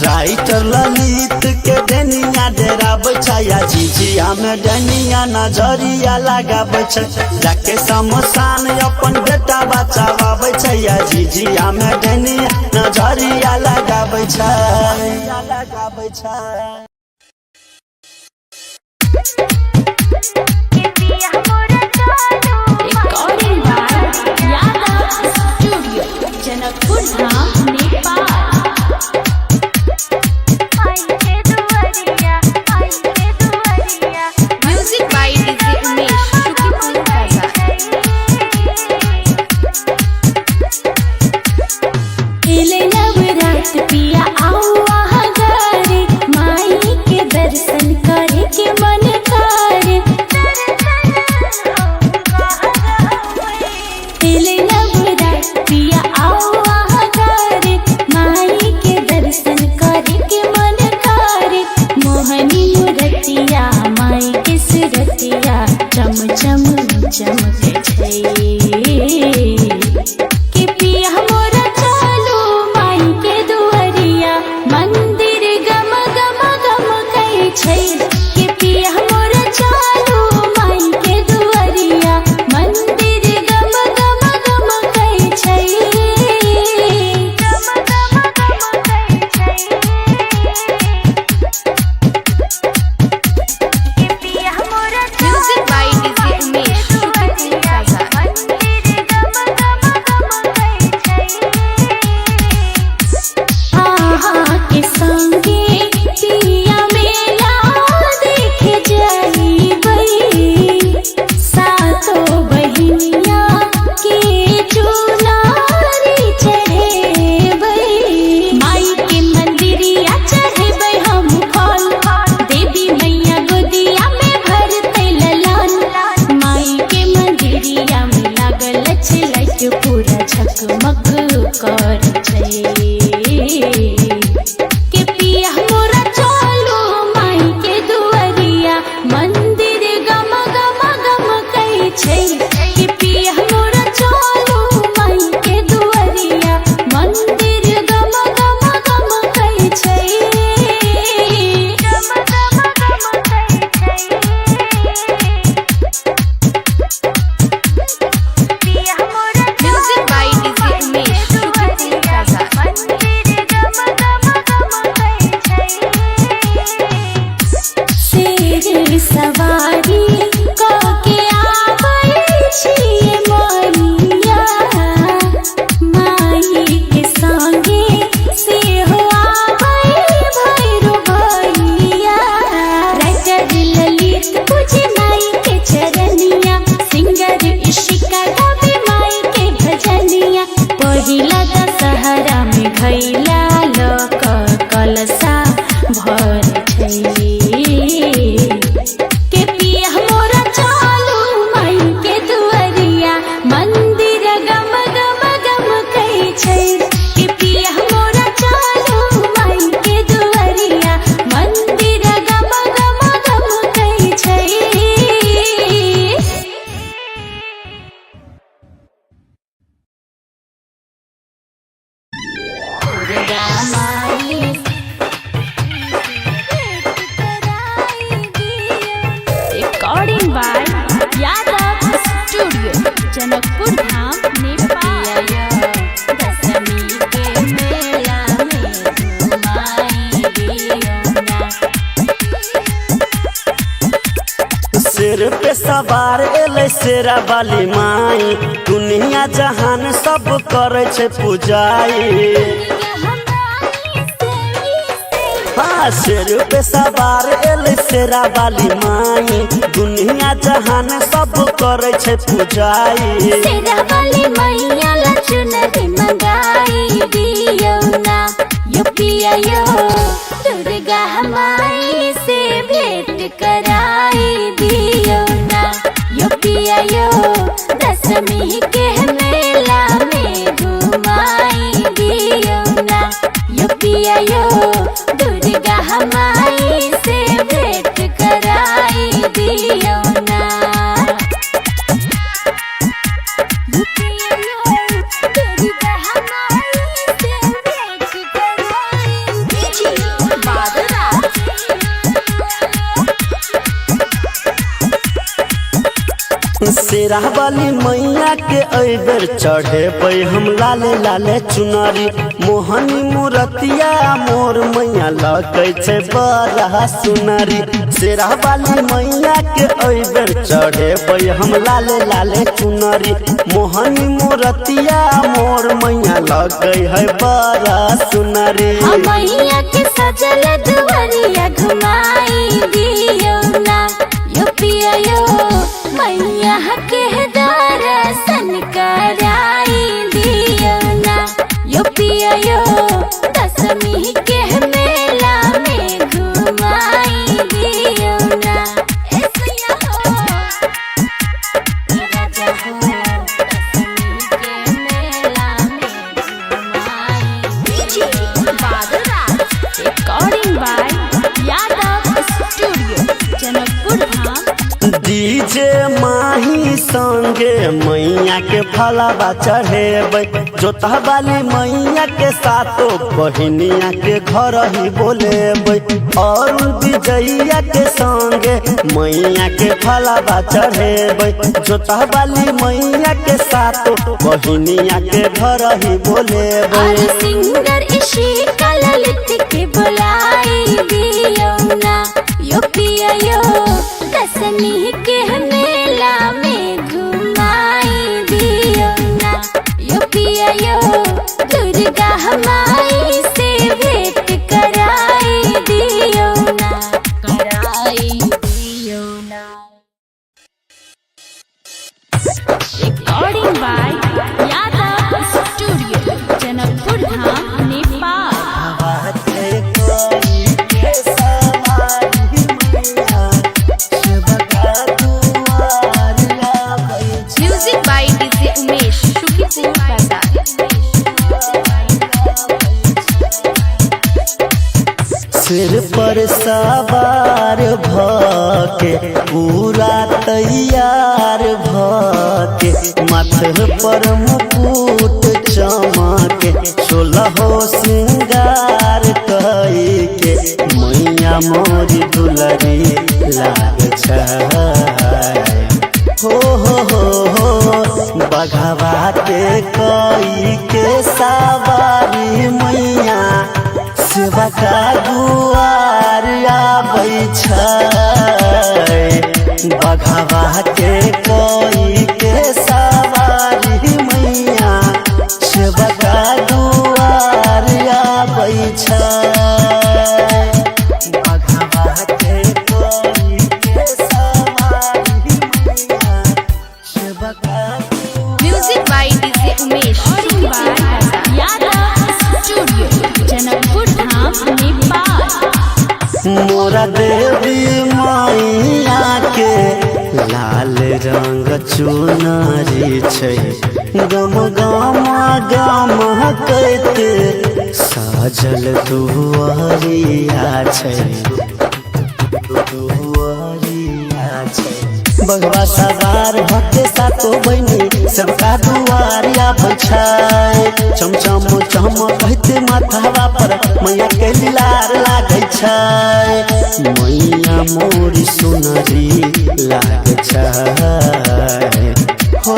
राइटर ललित के डनिया डराबै छै या झिझिया में डनिया नजरिया लगाबै छै जाके शमशान अपन बेटा बचाबै छै या झिझिया में डनिया नजरिया लगाबै छै Recording by Yadav Studio, Janakpur Dham, Nepal. Music by DJ Umesh. Shukipur एले नवरात पिया आवा हगारे माई के दर्शन करे के मन करे एले नवरात पिया आवा हगारे माई के दर्शन करे के मन करे मोहनी मूरतिया माई के सुरतिया चम चम चमके छै के पिया मोरा चालू माई के दुआरिया मंदिर गम गम गम कहे छै के पिया मोरा चालू माई के दुआरिया मंदिर गम गम गम कहे छै गम गम गम कहे छै के पिया मोरा Music by DJ Umesh. Shukipur के संगे पिया मेला देखे जाइबै सातो बहिनिया के चुनारी चढ़ेबै माई के मंदिरिया चढ़ेबै हम फल देवी मैया गोदिया में भरतै ललन माई के मंदिरिया में लागल छलक पूरा झकमक कर छै के पिया मोरा चालू माई के दुआरिया मंदिर गम गम गम कहे छै के पिया मोरा चालू माई के दुआरिया मंदिर गम गम गम कहे छै गम गम गम कहे छै पिया मोरा Music by DJ Umesh. शेर सवारी के आबै छियै मोरिया माई के संगे सेहो आबै भैरो भैया राइटर ललित पूजे माई के चरनिया सिंगर इशिका गावे माई के भजनिया पहिला दशहरा में घैला लक कलसा भर छै के पिया मोरा चालू माई के दुआरिया मंदिर गम गम गम कहे छै के पिया मोरा चालू माई के दुआरिया मंदिर गम गम गम कहे छै by Yadav Studio, Janakpur Dham, Nepal. Dashami के मेला में घुमाई दियो ना। सिर पे सवार एले शेरा वाली माई, दुनिया जहान सब करे छे पूजाई। हाँ, सिर पे सवार एले शेरा वाली माई, दुनिया जहान सब करे छे पूजाई। शेरा वाली मैया ला चुनरी मंगाई दियो ना। यो पिया यो दुर्गा माई से भेंट कराई दियो ना। यो पिया यो दशमी के मेला में घुमाई दियो ना। यो पिया यो दुर्गा माई से भेंट कराई दियो ना। यो पिया यो दुर्गा माई से भेंट कराई दियो ना। शेरा वाली मैया के अइबर चढ़े पे हम लाले लाले चुनरी, मोहनी मूरतिया मोर मैया लगे छे बड़ा सुनरी। शेरा वाली मैया के अइबर चढ़े पे हम लाले लाले चुनरी, मोहनी मूरतिया मोर मैया लगे है बड़ा सुनरी। मैया के सजल दुआरिया घुमाई दियो ना। यो पिया यो मैया के दर्शन कराई दियो ना। यो पिया यो दशमी के मेला में घुमाई दियो ना। ऐसिया हो राजा हो दशमी के मेला में घुमाई recording by Yadav Studio, Janakpur Dham. DJ Mahi संगे मैया के फलावा चढ़ेबै, जोता वाली मैया के सातो बहिनिया के घर ही बोलेबै। और विजैया के संगे मैया के फलावा चढ़ेबै, जोता वाली मैया के सातो बहिनिया के घर ही बोलेबै। और सिंगर इशिका ललित के बुलाई दियो ना। यो पिया यो दशमी के मेला में घुमाई दियो ना। यो पिया यो दुर्गा माई से भेंट कराई दियो ना। कराई दियो ना। Recording by Yadav Studio, Janakpur Dham, Nepal. Music by DJ Umesh, Shukipur Bazaar. सिर पर सवार भके पूरा तैयार भके, माथे पर मुकुट चमके, 16 श्रृंगार कइके मैया मोरी दुलरी लाग छै। हो बघवा के कई के सवारी मैया सेवा का दुआर आबै छै। बघवा के कोई के सवारी मैया सेवा का दुआर आबै छै। बघवा के कोई के सवारी मैया सेवा का Music by DJ Umesh, Shukipur Bazaar. Yadav Studio, Janakpur Dham, Nepal. मोरा देवी मैया के लाल रंग चुनरी छै, गम गम गम कहते सजल दुआरिया छै। दुआरिया छै बघवा सवार भक्ते सातो बहिनी सबका दुआरिया छै। चमचम चम कहते माथावा पर मैया के लार लागे छै। मैया मोरी सुनरी लागे छै हो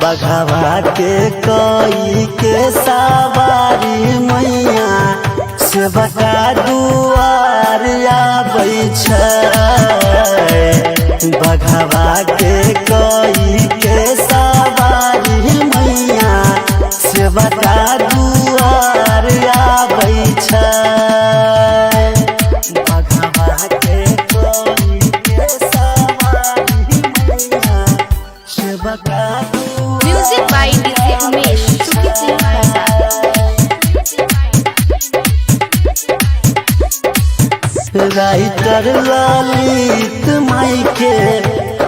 बघवा के कोई के सवारी मैया सेवका दुआर आबै छै बघवा के कोई के सवारी मैया सेवका दुआर आबै छै बघवा के कोई के सवारी मैया सेवका Music by DJ Umesh, Shukipur Bazaar. Writer Lalit माई के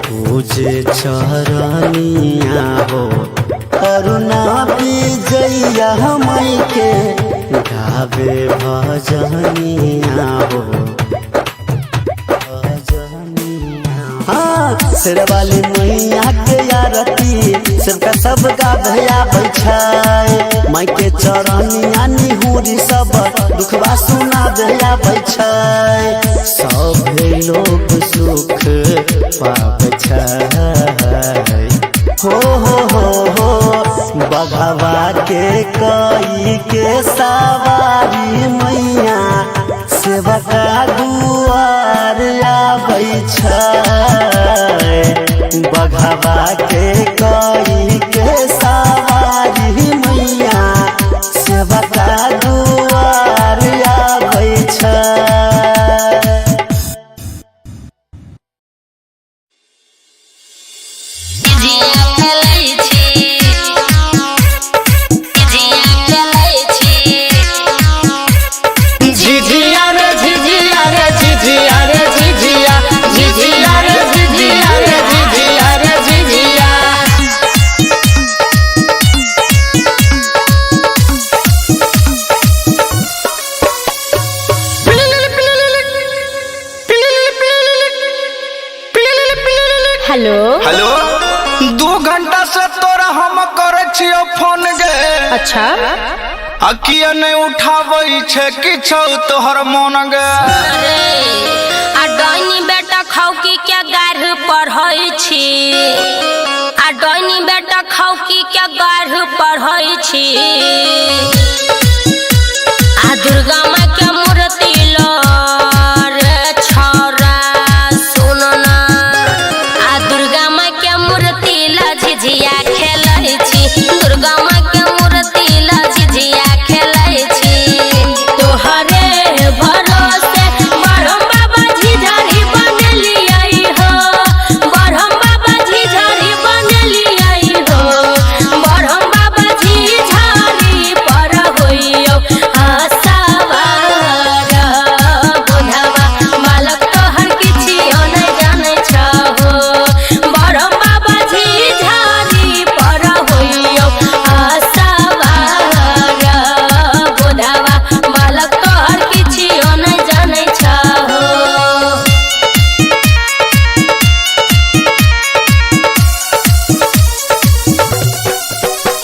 पूजे चरनिया हो अरुणा विजया माई के गावे भजनिया हो हाँ शेरवाली मैया के आरती सबका सब गावे आबै छै माई के चरनिया निहुरी सब दुखवा सुनावे आबै छै सब लोग सुख पाबै छै हो बघवा के कोई के सवारी मैया सेवका दुआर आबै छै बघवा के कोई के सवारी मैया सेवका दुआर आबै छै झिझिया रे झिझिया रे झिझिया रे झिझिया झिझिया रे झिझिया रे झिझिया रे झिझिया हेलो हेलो 2 घंटा से तोरा हम करे छियो फोन गे अच्छा आ किया नहीं उठाबै छै किछो तोहर मन गे अरे आ डैनी बेटा खाऊ की क्या गाढ़ पढ़ै छी आ डैनी बेटा खाऊ की क्या गाढ़ पढ़ै छी आ दुर्गा माँ के मूर्ति लो रे छौरा सुन ना आ दुर्गा माँ के मूर्ति ला झिझिया खेलै छी दुर्गा माँ के मूर्ति ला झिझिया खेलै छी तोहरे भरोसे बरहम बाबा झिझरी बनलियै हो बरहम बाबा झिझरी बनलियै हो बरहम बाबा झिझरी पर होइयो आसावार बुढ़ावा बालक तोहर किछियो नहि जानै छहो बरहम बाबा झिझरी पर होइयो आसावार बुढ़ावा बालक तोहर किछियो नहि जानै छहो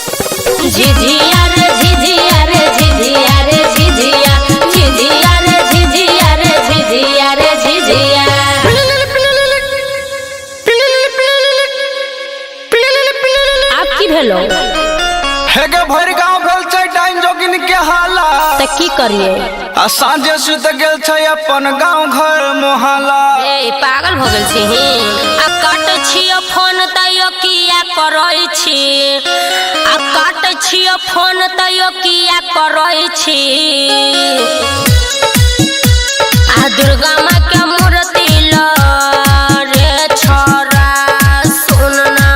झिझिया रे झिझिया रे झिझिया रे झिझिया झिझिया रे झिझिया रे झिझिया रे झिझिया आप की भेलो हेगे भरि गांव भेल छै डाइन जोगिन के हाला त की करिए आ साँझे सुत गेल छै अपन गांव घर मोहल्ला ए पागल भ गेल छी आ काटै छियो फोन तैयो किया करै छी आ काटै छियो फोन तैयो किया करै छी आ दुर्गा माँ के मूर्ति लो रे छौरा सुन ना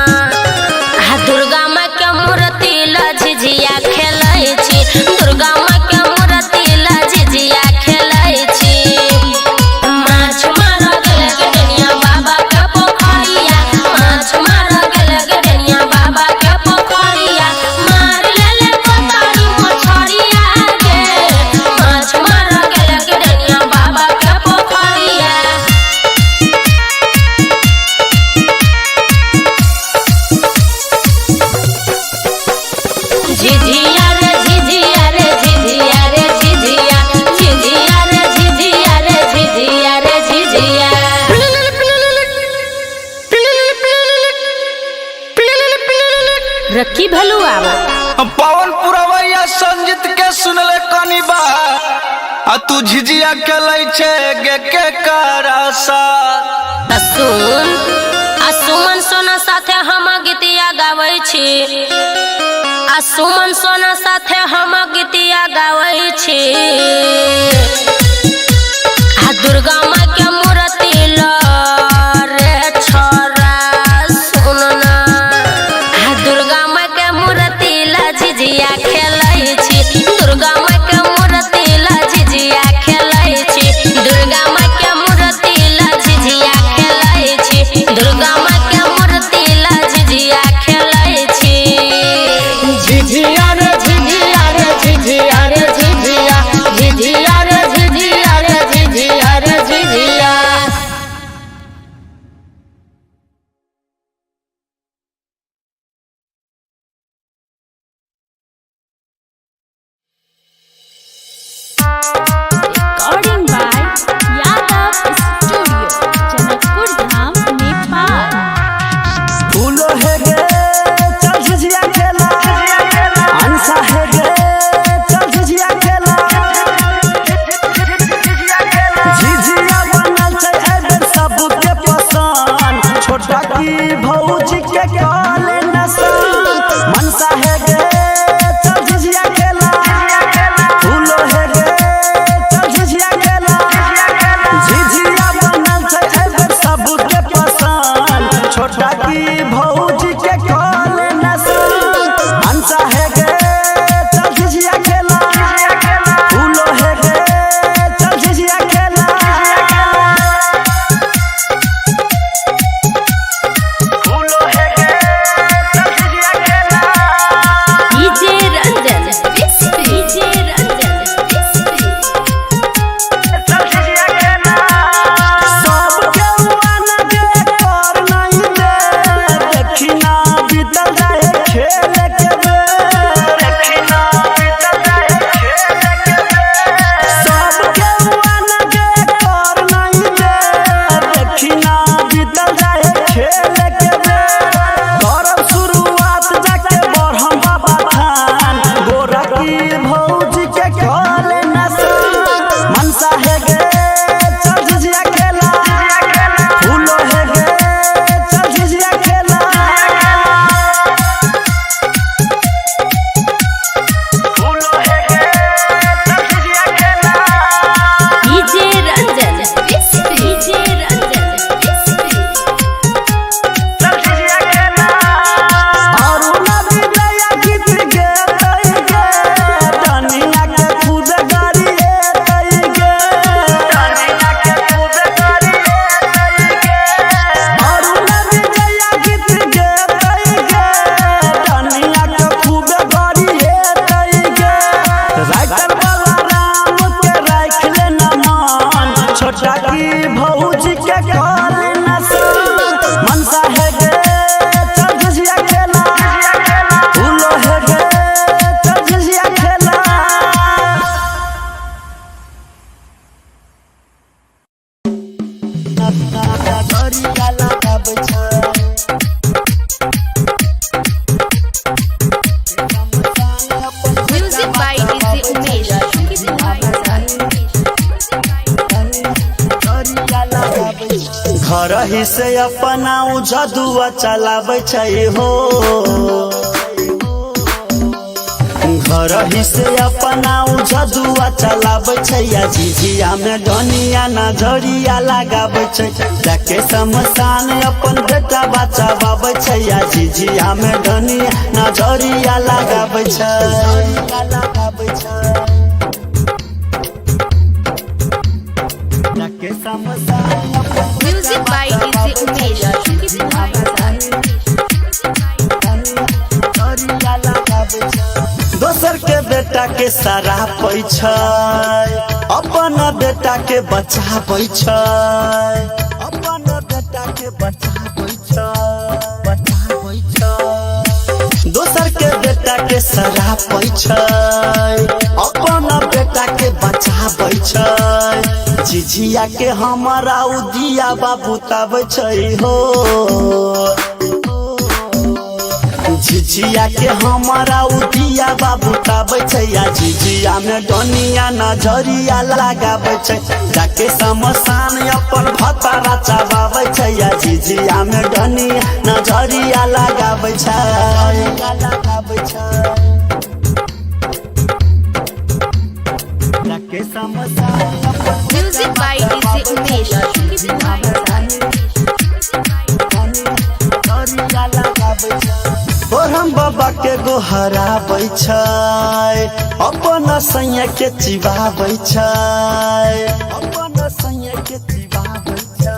आ दुर्गा माँ के मूर्ति लो झिझिया खेलै छी दुर्गा माँ के मूर्ति लो झिझिया खेलै छी माछ मार गेल गडनिया बाबा के पोखरिया माछ मार गेल गडनिया बाबा के पोखरिया मार लेले पतारू मछरिया गे माछ मार गेल गडनिया बाबा के पोखरिया रखी भलू आवा पवन पुरवैया संजीत के सुनले कनी बा आ तू झिझिया खेलै छे गे के करासा सुमन सोना साथे हम गीतिया गाबै छी सुमन सोना साथे हम गीतिया गाबै छी दुर्गा माँ के मूर्ति रे छोरा सुनना दुर्गा माँ के मूर्ति ला झिझिया खेलै छी दुर्गा माँ के मूर्ति ला झिझिया खेलै छी दुर्गा माँ के मूर्ति ला झिझिया खेलै छी दुर्गा माँ के मूर्ति ला झिझिया खेलै छी झिझिया रे झिझिया रे झिझिया रे झिझिया झिझिया रे झिझिया रे झिझिया रे झिझिया Recording by Yadav Studio, Janakpur Dham, Nepal. फूलो है गे चल झिझिया खेला अंसा है गे चल झिझिया खेला झिझिया बनल छै एबेर सबके पसंद छोटा की भौजी के काले नसन मनसा है गे चल झिझिया खेला फूलो है गे चल झिझिया खेला झिझिया बनल छै एबेर सबके पसंद छोटा की भौजी के काले नसन अंसा है गे चल झिझिया खेला फूलो है गे चल झिझिया खेला फूलो है गे चल झिझिया खेला DJ Ranjan, DJ Ranjan, चल झिझिया खेला सबके वाना दे कर नहीं दे देखिना बीतल जाए खेल के बेर देखिना बीतल जाए खेल के बेर सबके वाना दे कर नहीं दे देखिना बीतल जाए खेल के बेर करब शुरुआत जाके बढ़म बाबा थान गोरा की भौजी के काले नसन मनसा है गे चल झिझिया खेला फूलो है गे चल झिझिया खेला फूलो है गे चल झिझिया खेला DJ Ranjan, DJ Ranjan, चल झिझिया खेला और ना विजया गीत गे तई गे तनिया के खुद गाड़ी ए तई गे तनिया के खुद गाड़ी ए तई गे और ना विजया गीत गे तई गे तनिया के खुद गाड़ी ए तई गे राइटर वाला राम के राख ले न मान छोटा की भौजी के काले नसन मनसा है गे चल झिझिया खेला फूलो है गे चल झिझिया खेला गरिया लगाबै छै Music by DJ Umesh, Shukipur Bazaar. घर ही से अपना जदुआ चलाबै छै हो घर ही से अपना जदुआ चलाबै छै या झिझिया में डनिया नजरिया लगाबै छै जाके शमशान अपन बेटा बचाबै छै या झिझिया में डनिया नजरिया लगाबै छै जाके शमशान Music by DJ Umesh, Shukipur Bazaar. दोसर के बेटा के सरापै छै अपन बेटा के बचाबै छै अपन बेटा के बचाबै छै दोसर के बेटा के सरापै छै अपन बेटा के बचाबै छै झिझिया के हमारा उदिया बाबू तब छै हो झिझिया के हमारा उठिया बाबू ताबै छै या झिझिया में डनिया नजरिया लगाबै छै जाके समसान अपन भतारा चबाबै छै या झिझिया में डनिया नजरिया लगाबै छै जाके समसान Music by DJ Umesh, Shukipur और हम बाबा के गोहराबै छै अपन सैया के चिबाबै छै अपन सैया के चिबाबै छै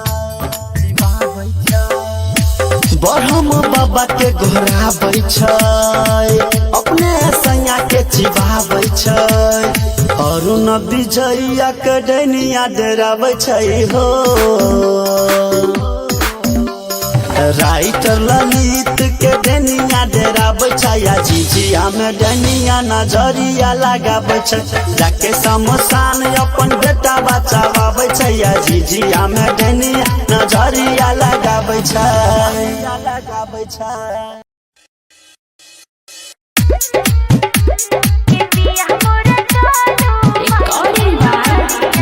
बरहम बाबा के गोहराबै छै अपने सैया के चिबाबै छै अरुण विजया के डनिया डराबै छै हो राइटर ललित के डनिया डराबै छै या झिझिया में डनिया नजरिया लगाबै छै जाके समसान अपन बेटा बचाबै छै या झिझिया में डनिया नजरिया लगाबै छै Recording by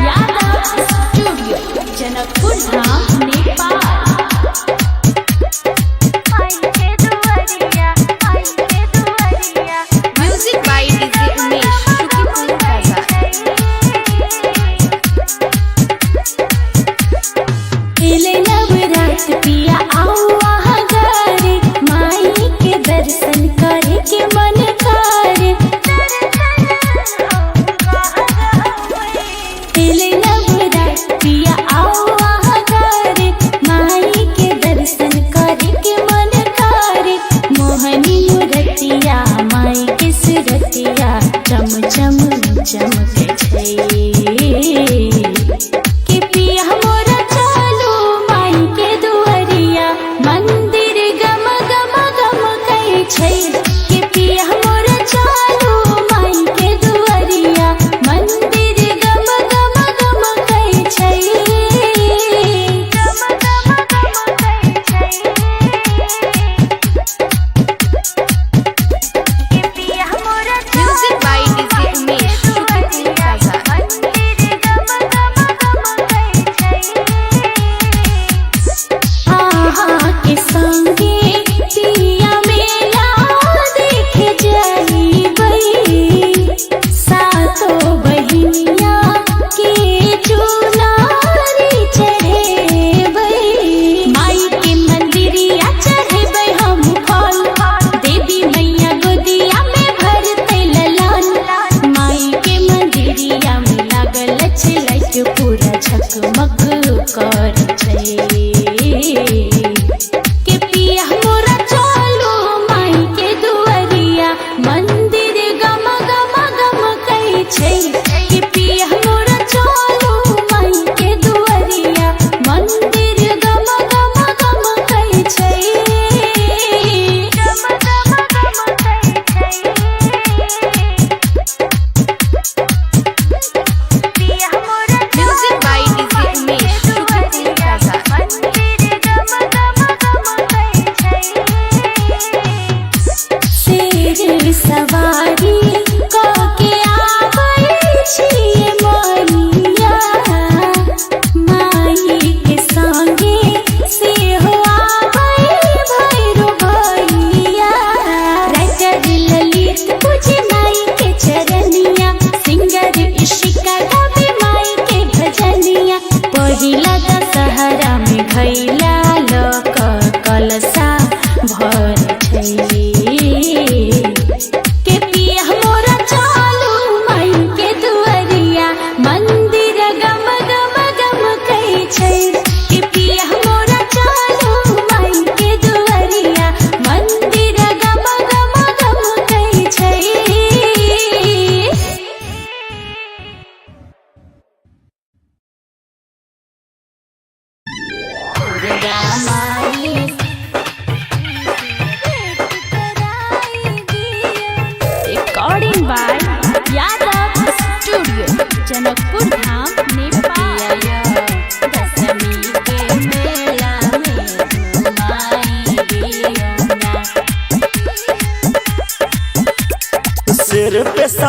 Yadav Studio, Janakpur Dham, Nepal. Music by DJ Umesh, Shukipur Bazaar. एले नवरात पिया आवा हगारे माई के दर्शन करे के मन करे एले नवरात पिया आवा हगारे माई के दर्शन करे के मन करे मोहनी मूर्तिया माई के सुरतिया चम चम चमके छै के पिया मोरा चालू माई के दुआरिया मंदिर गम गम गम कई छै के पिया मोरा चालू माई के दुआरिया मंदिर गम गम गम कई छै गम गम गम कई छै के पिया मोरा Music by DJ Umesh, Shukipur Bazaar. के संगे पिया मेला देख जाइबै सातो बहिनिया के चुनारी चढ़ेबै माई के मंदिरिया चढ़ेबै हम फल देवी मैया गोदिया में भरतै ललन माई के मंदिरिया में लागल छै लाइट पूरा झकमक कर छै के पिया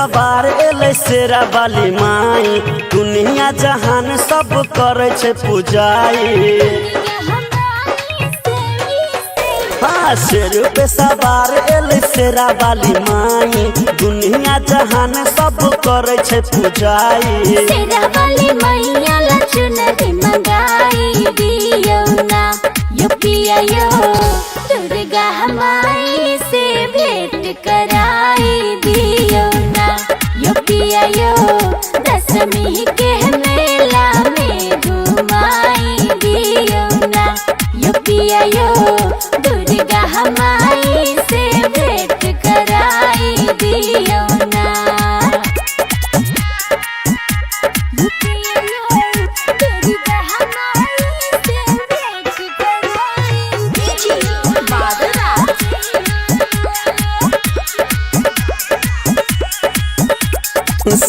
सवार एले शेरा वाली माई दुनिया जहान सब करे छे पूजाई। हाँ शेर पे सवार एले शेरा वाली माई दुनिया जहान सब करे छे पूजाई। शेरा वाली मैया ला चुनरी मंगाई दियो ना यो पिया यो दुर्गा माई से भेंट कराई दियो ना यो पिया यो दशमी के मेला में घुमाई दियो ना यो पिया यो दुर्गा माई से भेंट कराई दियो ना।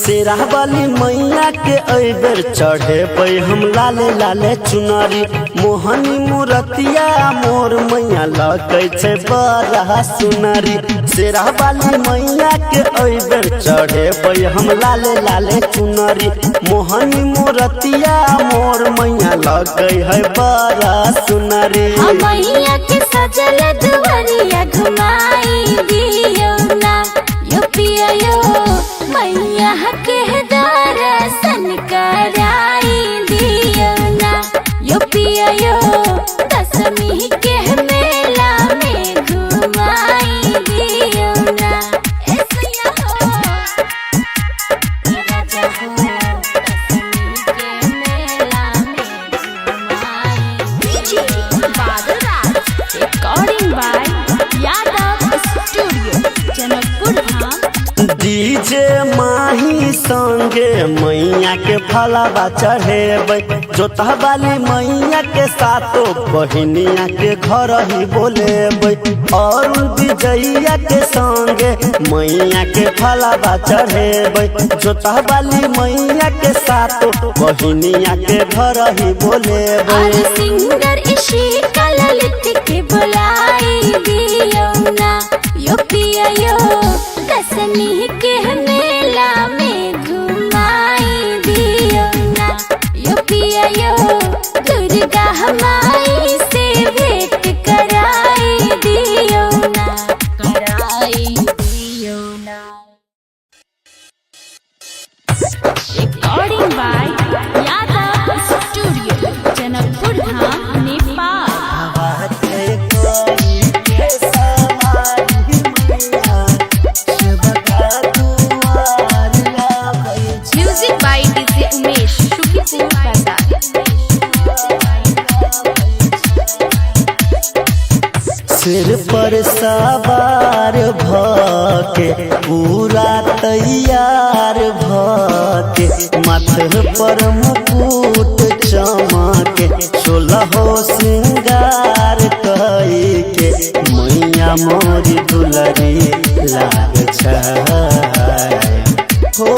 शेरा वाली मैया के अइबर चढ़े हम लाले लाले चुनरी मोहनी मूर्तिया मोर मैया लगे छे बड़ा सुनरी। शेरा वाली मैया के अइबर चढ़े हम लाले लाले चुनरी मोहनी मूर्तिया मोर मैया लगे है बड़ा सुनरी। मैया के सजल दुआरिया घुमाई दियो ना यो पिया यो मैया के दर्शन कराई दियो ना यो पिया यो दशमी के मेला में घुमाई दियो ना। ऐसा हो राजा हो दशमी के मेला में घुमाई recording by Yadav studio Janakpur Dham. DJ Mahi संगे मैया के फलावा चढ़ेबै जोता वाली मैया के सातो बहिनिया के घर ही बोलेबै और विजैया के संगे मैया के फलावा चढ़ेबै जोता वाली मैया के सातो बहिनिया के घर ही बोलेबै। और सिंगर इशिका ललित के बुलाई दियो ना यो पिया यो दशमी के मेला में घुमाई दियो ना यो पिया यो दुर्गा माई से भेंट कराई दियो ना कराई दियो ना। Recording by Yadav studio Janakpur Dham Nepal. Music by DJ Umesh Shukipur बाजार। सिर पर सवार भके पूरा तैयार भके माथे पर मुकुट चमके 16 श्रृंगार कइके मैया मोरी दुलरी लाग छै। हो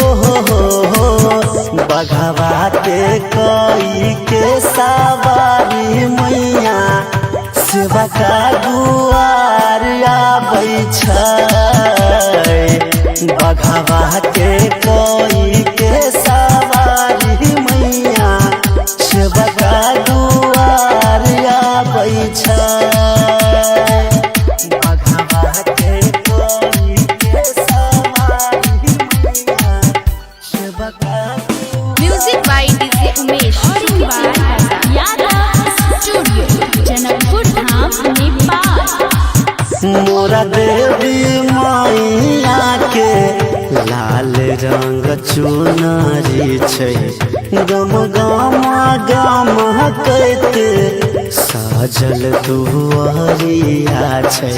बघवा के कई के सवारी मैया सेवा का दुआर आबै छै। बघवा के कई के सवारी मैया सेवा का दुआर आबै छै। बघवा के कई के सवारी मैया सेवा का music by DJ Umesh Shukipur Bazar. Yadav studio Janakpur Dham Nepal. मोरा देवी मैया के लाल रंग चुनरी छै गम गम गम कहते सजल दुआरिया छै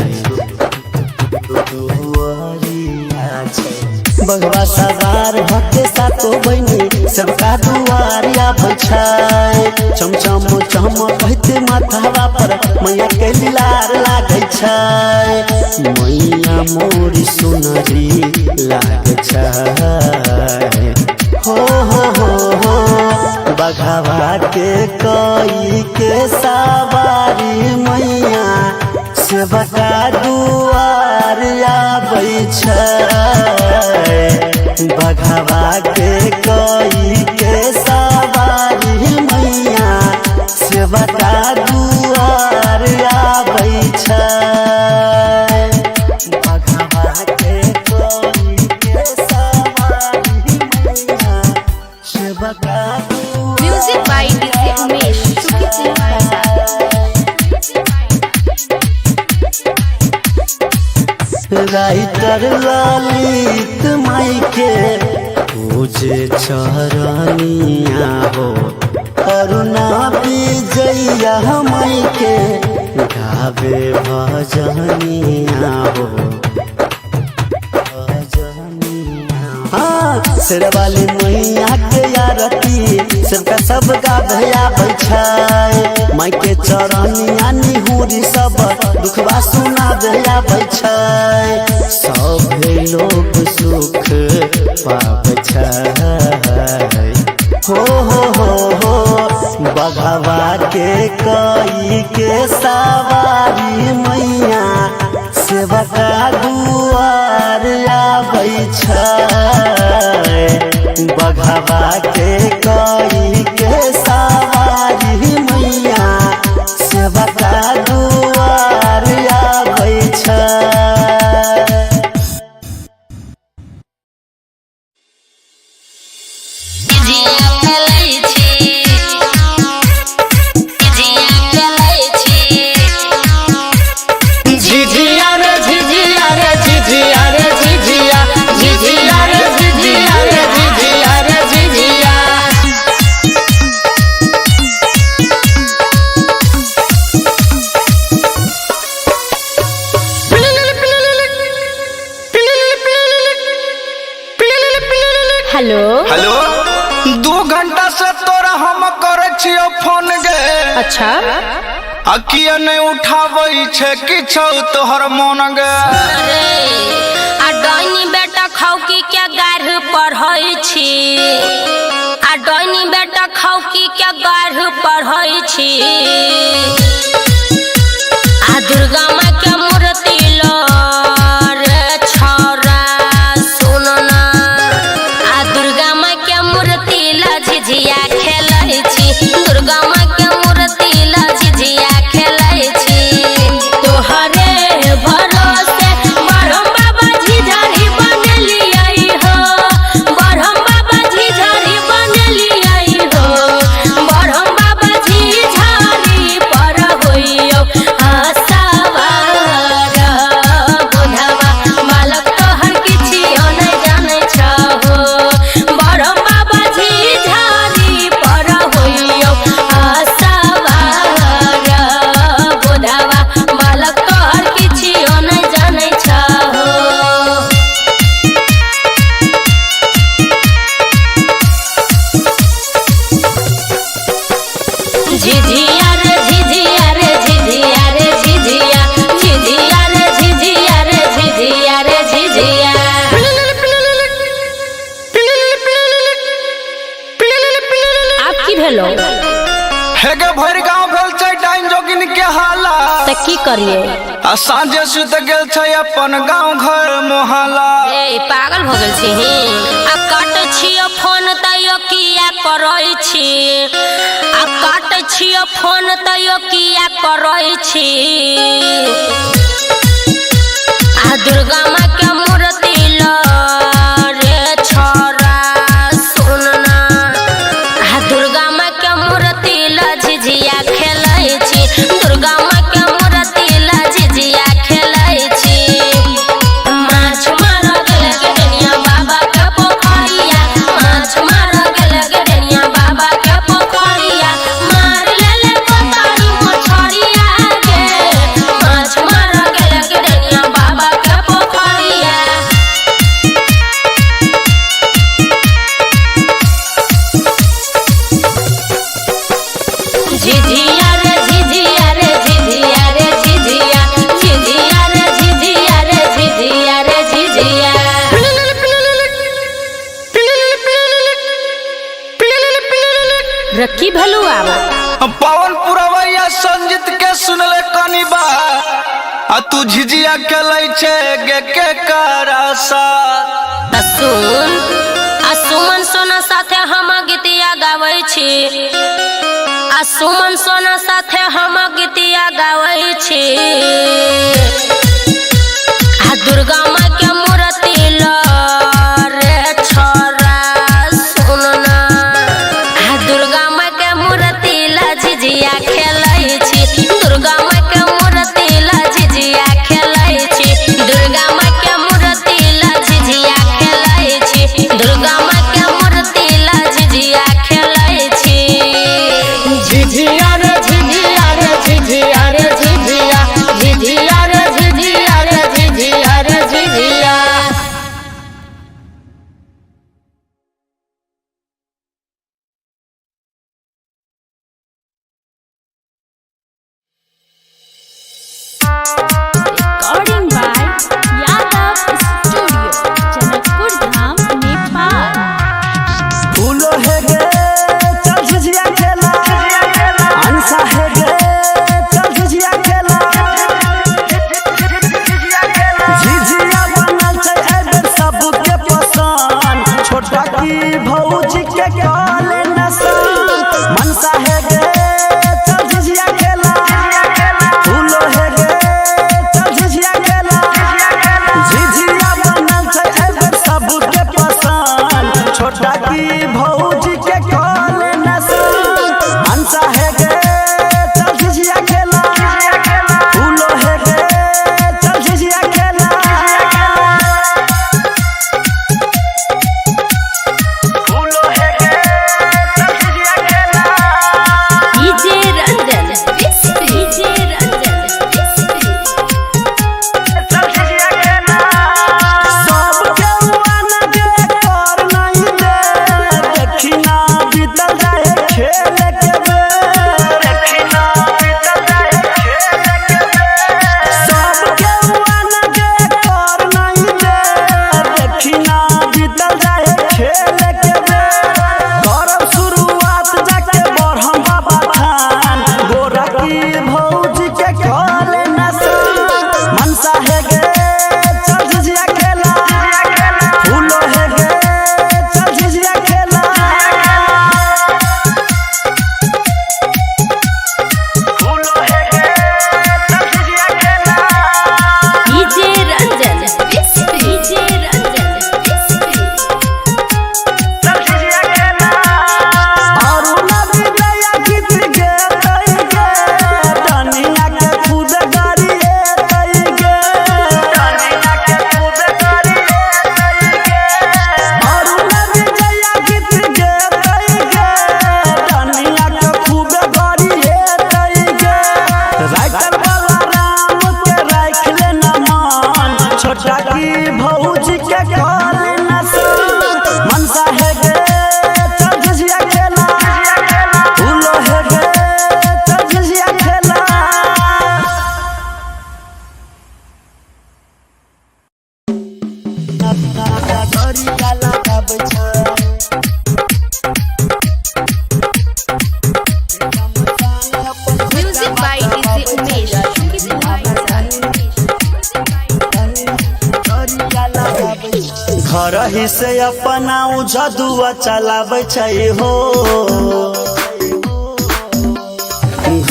दुआरिया छै। बघवा सवार भक्ते सातो बहिनी सबका दुआरिया छै चमचम चम कहते माथावा पर मैया के लार लागे छै। मैया मोरी सुनरी लागे छै। हो बघवा के कई के सवारी मैया सेवका दुआर आबै छै। राइटर ललित माई के पूजे चरनिया हो अरुणा विजया माई के गावे भजनिया हो शेरवाली मैया के आरती सबका सब गावे आबै छै माई के चरनिया निहुरी सब दुखवा सुनावे आबै छै सभे लोग सुख पाबै छै हो बघवा के कई के सवारी मैया सेवका दुआर आबै छै बघवा के कई के सवारी मैया सेवका दुआर आबै छै। झिझिया रे झिझिया रे झिझिया रे झिझिया झिझिया रे झिझिया रे झिझिया रे झिझिया हेलो हेलो 2 घंटा से तोरा हम करे छियो फोन गे अच्छा आ किया नहीं उठाबै छै किछो तोहर मन गे आ डैनी बेटा खौकी के गाढ़ पढ़ै छी आ डैनी बेटा खौकी के गाढ़ पढ़ै छी आ दुर्गा माँ के मूर्ति लो रे छौरा सुन ना आ दुर्गा माँ के मूर्ति ला झिझिया खेलै छी दुर्गा माँ के मूर्ति ला झिझिया खेलै छी तोहरे भरोसे बरहम बाबा झिझरी बनलियै हो बरहम बाबा झिझरी बनलियै हो बरहम बाबा झिझरी पर होइयो आसावार बुधवा मालक तोहर किछियो नहि जानै छहो बरहम बाबा झिझरी पर होइयो आसावार बुधवा मालक तोहर किछियो नहि जानै छहो झिझिया रे झिझिया रे झिझिया रे झिझिया झिझिया रे झिझिया रे झिझिया रे झिझिया आप की भेलो हेगे भरि गांव भेल छै डाइन जोगिन के हाला त की करिए आ साँझे सुत गेल छै अपन गांव घर मोहल्ला ए पागल भ गेल छी आ काट छियो फोन तैयो किया करै छी आ काट छियो फोन तैयो किया करै छी आ दुर्गा माँ के मूर्ति लो रे छौरा सुन ना आ दुर्गा माँ के मूर्ति ला झिझिया खेलै छी दुर्गा माँ के मूर्ति ला झिझिया खेलै छी माछ मार गेल गडनिया बाबा के पोखरिया माछ मार गेल गडनिया बाबा के पोखरिया मार लेले कोतारी मछरिया गे माछ मार गेल गडनिया बाबा के पोखरिया झिझिया रे झिझिया रे झिझिया रे झिझिया झिझिया रे झिझिया रे झिझिया रे झिझिया रखी भलू आवा पवन पुरवैया संजीत के सुनले कनी बा आ तू झिझिया खेलै छै गे के करासा सुन आ सुमन सोना साथे हम गीतिया गाबै छी आ सुमन सोना साथे हम गीतिया गाबै छी आ दुर्गा माँ के मूर्ति लो रे छौरा सुन ना आ दुर्गा माँ के मूर्ति ला झिझिया खेलै छी दुर्गा माँ के मूर्ति ला झिझिया खेलै छी दुर्गा माँ Recording by Yadav Studio, Janakpur Dham, Nepal. फूलो है गे चल झिझिया खेला अंसा है गे चल झिझिया खेला झिझिया बनल छै एबे सबके पसंद छोटा की भौजी के काले नसन मनसा है गे चल झिझिया खेला फूलो है गे चल झिझिया खेला झिझिया बनल छै एबे सबके पसंद छोटा की भौजी के काले नसन अंसा है गे चल झिझिया खेला फूलो है गे चल झिझिया खेला फूलो है गे चल झिझिया खेला DJ Ranjan, DJ Ranjan, चल झिझिया खेला सब के वाना गे कर नहीं दे देखिना बीतल जाए खेल के बेर देखिना बीतल जाए खेल के बेर सब के वाना गे कर नहीं दे देखिना बीतल जाए खेल के बेर करब शुरुआत जाके बढ़म बाबा थान गोरा की भौजी के काले नसन मनसा है गे चल झिझिया खेला फूलो है गे चल झिझिया खेला फूलो है गे चल झिझिया खेला DJ Ranjan, DJ Ranjan, चल झिझिया खेला अरुण विजया गीत गे तई गे दनिया के खुद गाड़ी तई गे दनिया के खुद गाड़ी तई गे अरुण विजया गीत गे तई गे दनिया के खुद गाड़ी तई गे राइटर वाला राम के राख ले न मान छोटा की भौजी के काले नसन मनसा है गे चल झिझिया खेला फूलो है गे चल झिझिया खेला दरिया लगाबै छै Music by DJ Umesh, Shukipur Bazaar. घर ही से अपना जदुआ चलाबै छै हो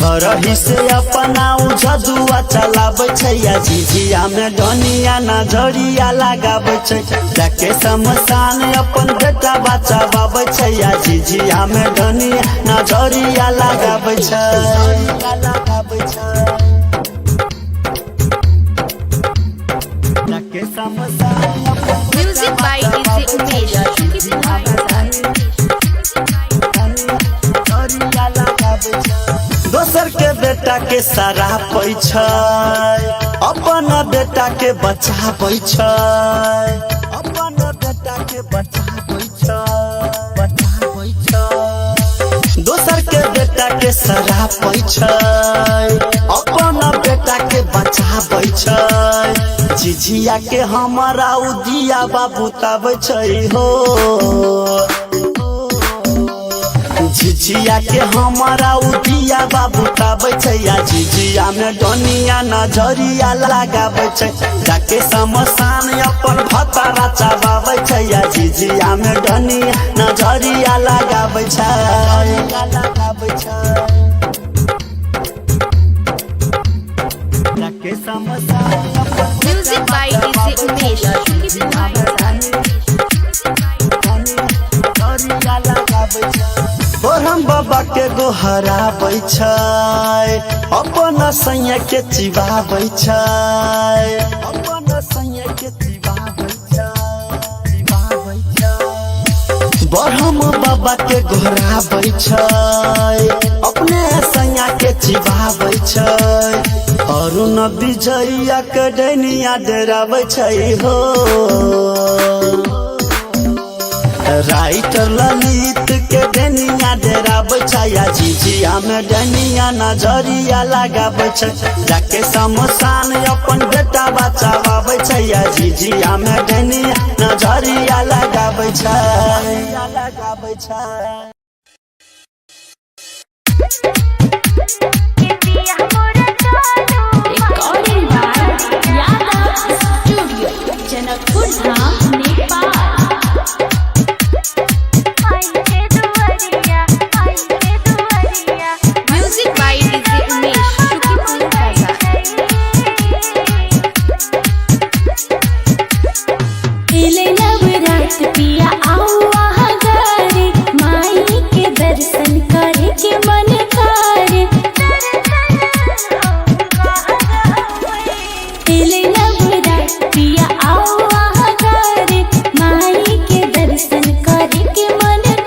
घर ही से अपना जदुआ चलाबै छै या झिझिया में डनिया नजरिया लगाबै छै जाके शमशान अपन बेटा बचाबै छै या झिझिया में डनिया नजरिया लगाबै छै जाके शमशान Music by DJ Umesh, Shukipur Bazaar. दोसर के बेटा के सरापै छै अपन बेटा के बचाबै छै अपन बेटा के बचाबै छै दोसर के बेटा के सरापै छै अपन बेटा के बचाबै छै झिझिया के हमारा उदिया बाबू तबै छै हो झिझिया के हमारा उदिया बाबू तबै छै या झिझिया में डनिया नजरिया लगाबै छै जाके शमशान अपन भतारा चबाबै छै या झिझिया में डनिया नजरिया लगाबै छै जाके शमशान Music by DJ Umesh, Shukipur Bazaar. ब्रह्म बाबा के गोहराबै छै अपन सैया के चिबाबै छै अपन सैया के चिबाबै छै ब्रह्म बाबा के गोहराबै छै अपने सैया के चिबाबै छै अरुण विजया के डनिया डराबै छै हो राइटर ललित के डनिया डेराबै छै या झिझिया में डनिया नजरिया लगाबै छै जाके शमशान अपन बेटा बचाबै छै या झिझिया में डनिया नजरिया लगाबै छै। Recording by Yadav Studio, Janakpur Dham, Nepal. Music by DJ Umesh, Shukipur Bazaar. इले नवरात पिया आओ वहाँ घरे, माई के दर्शन करे के मन करे। इले नवरात पिया आओ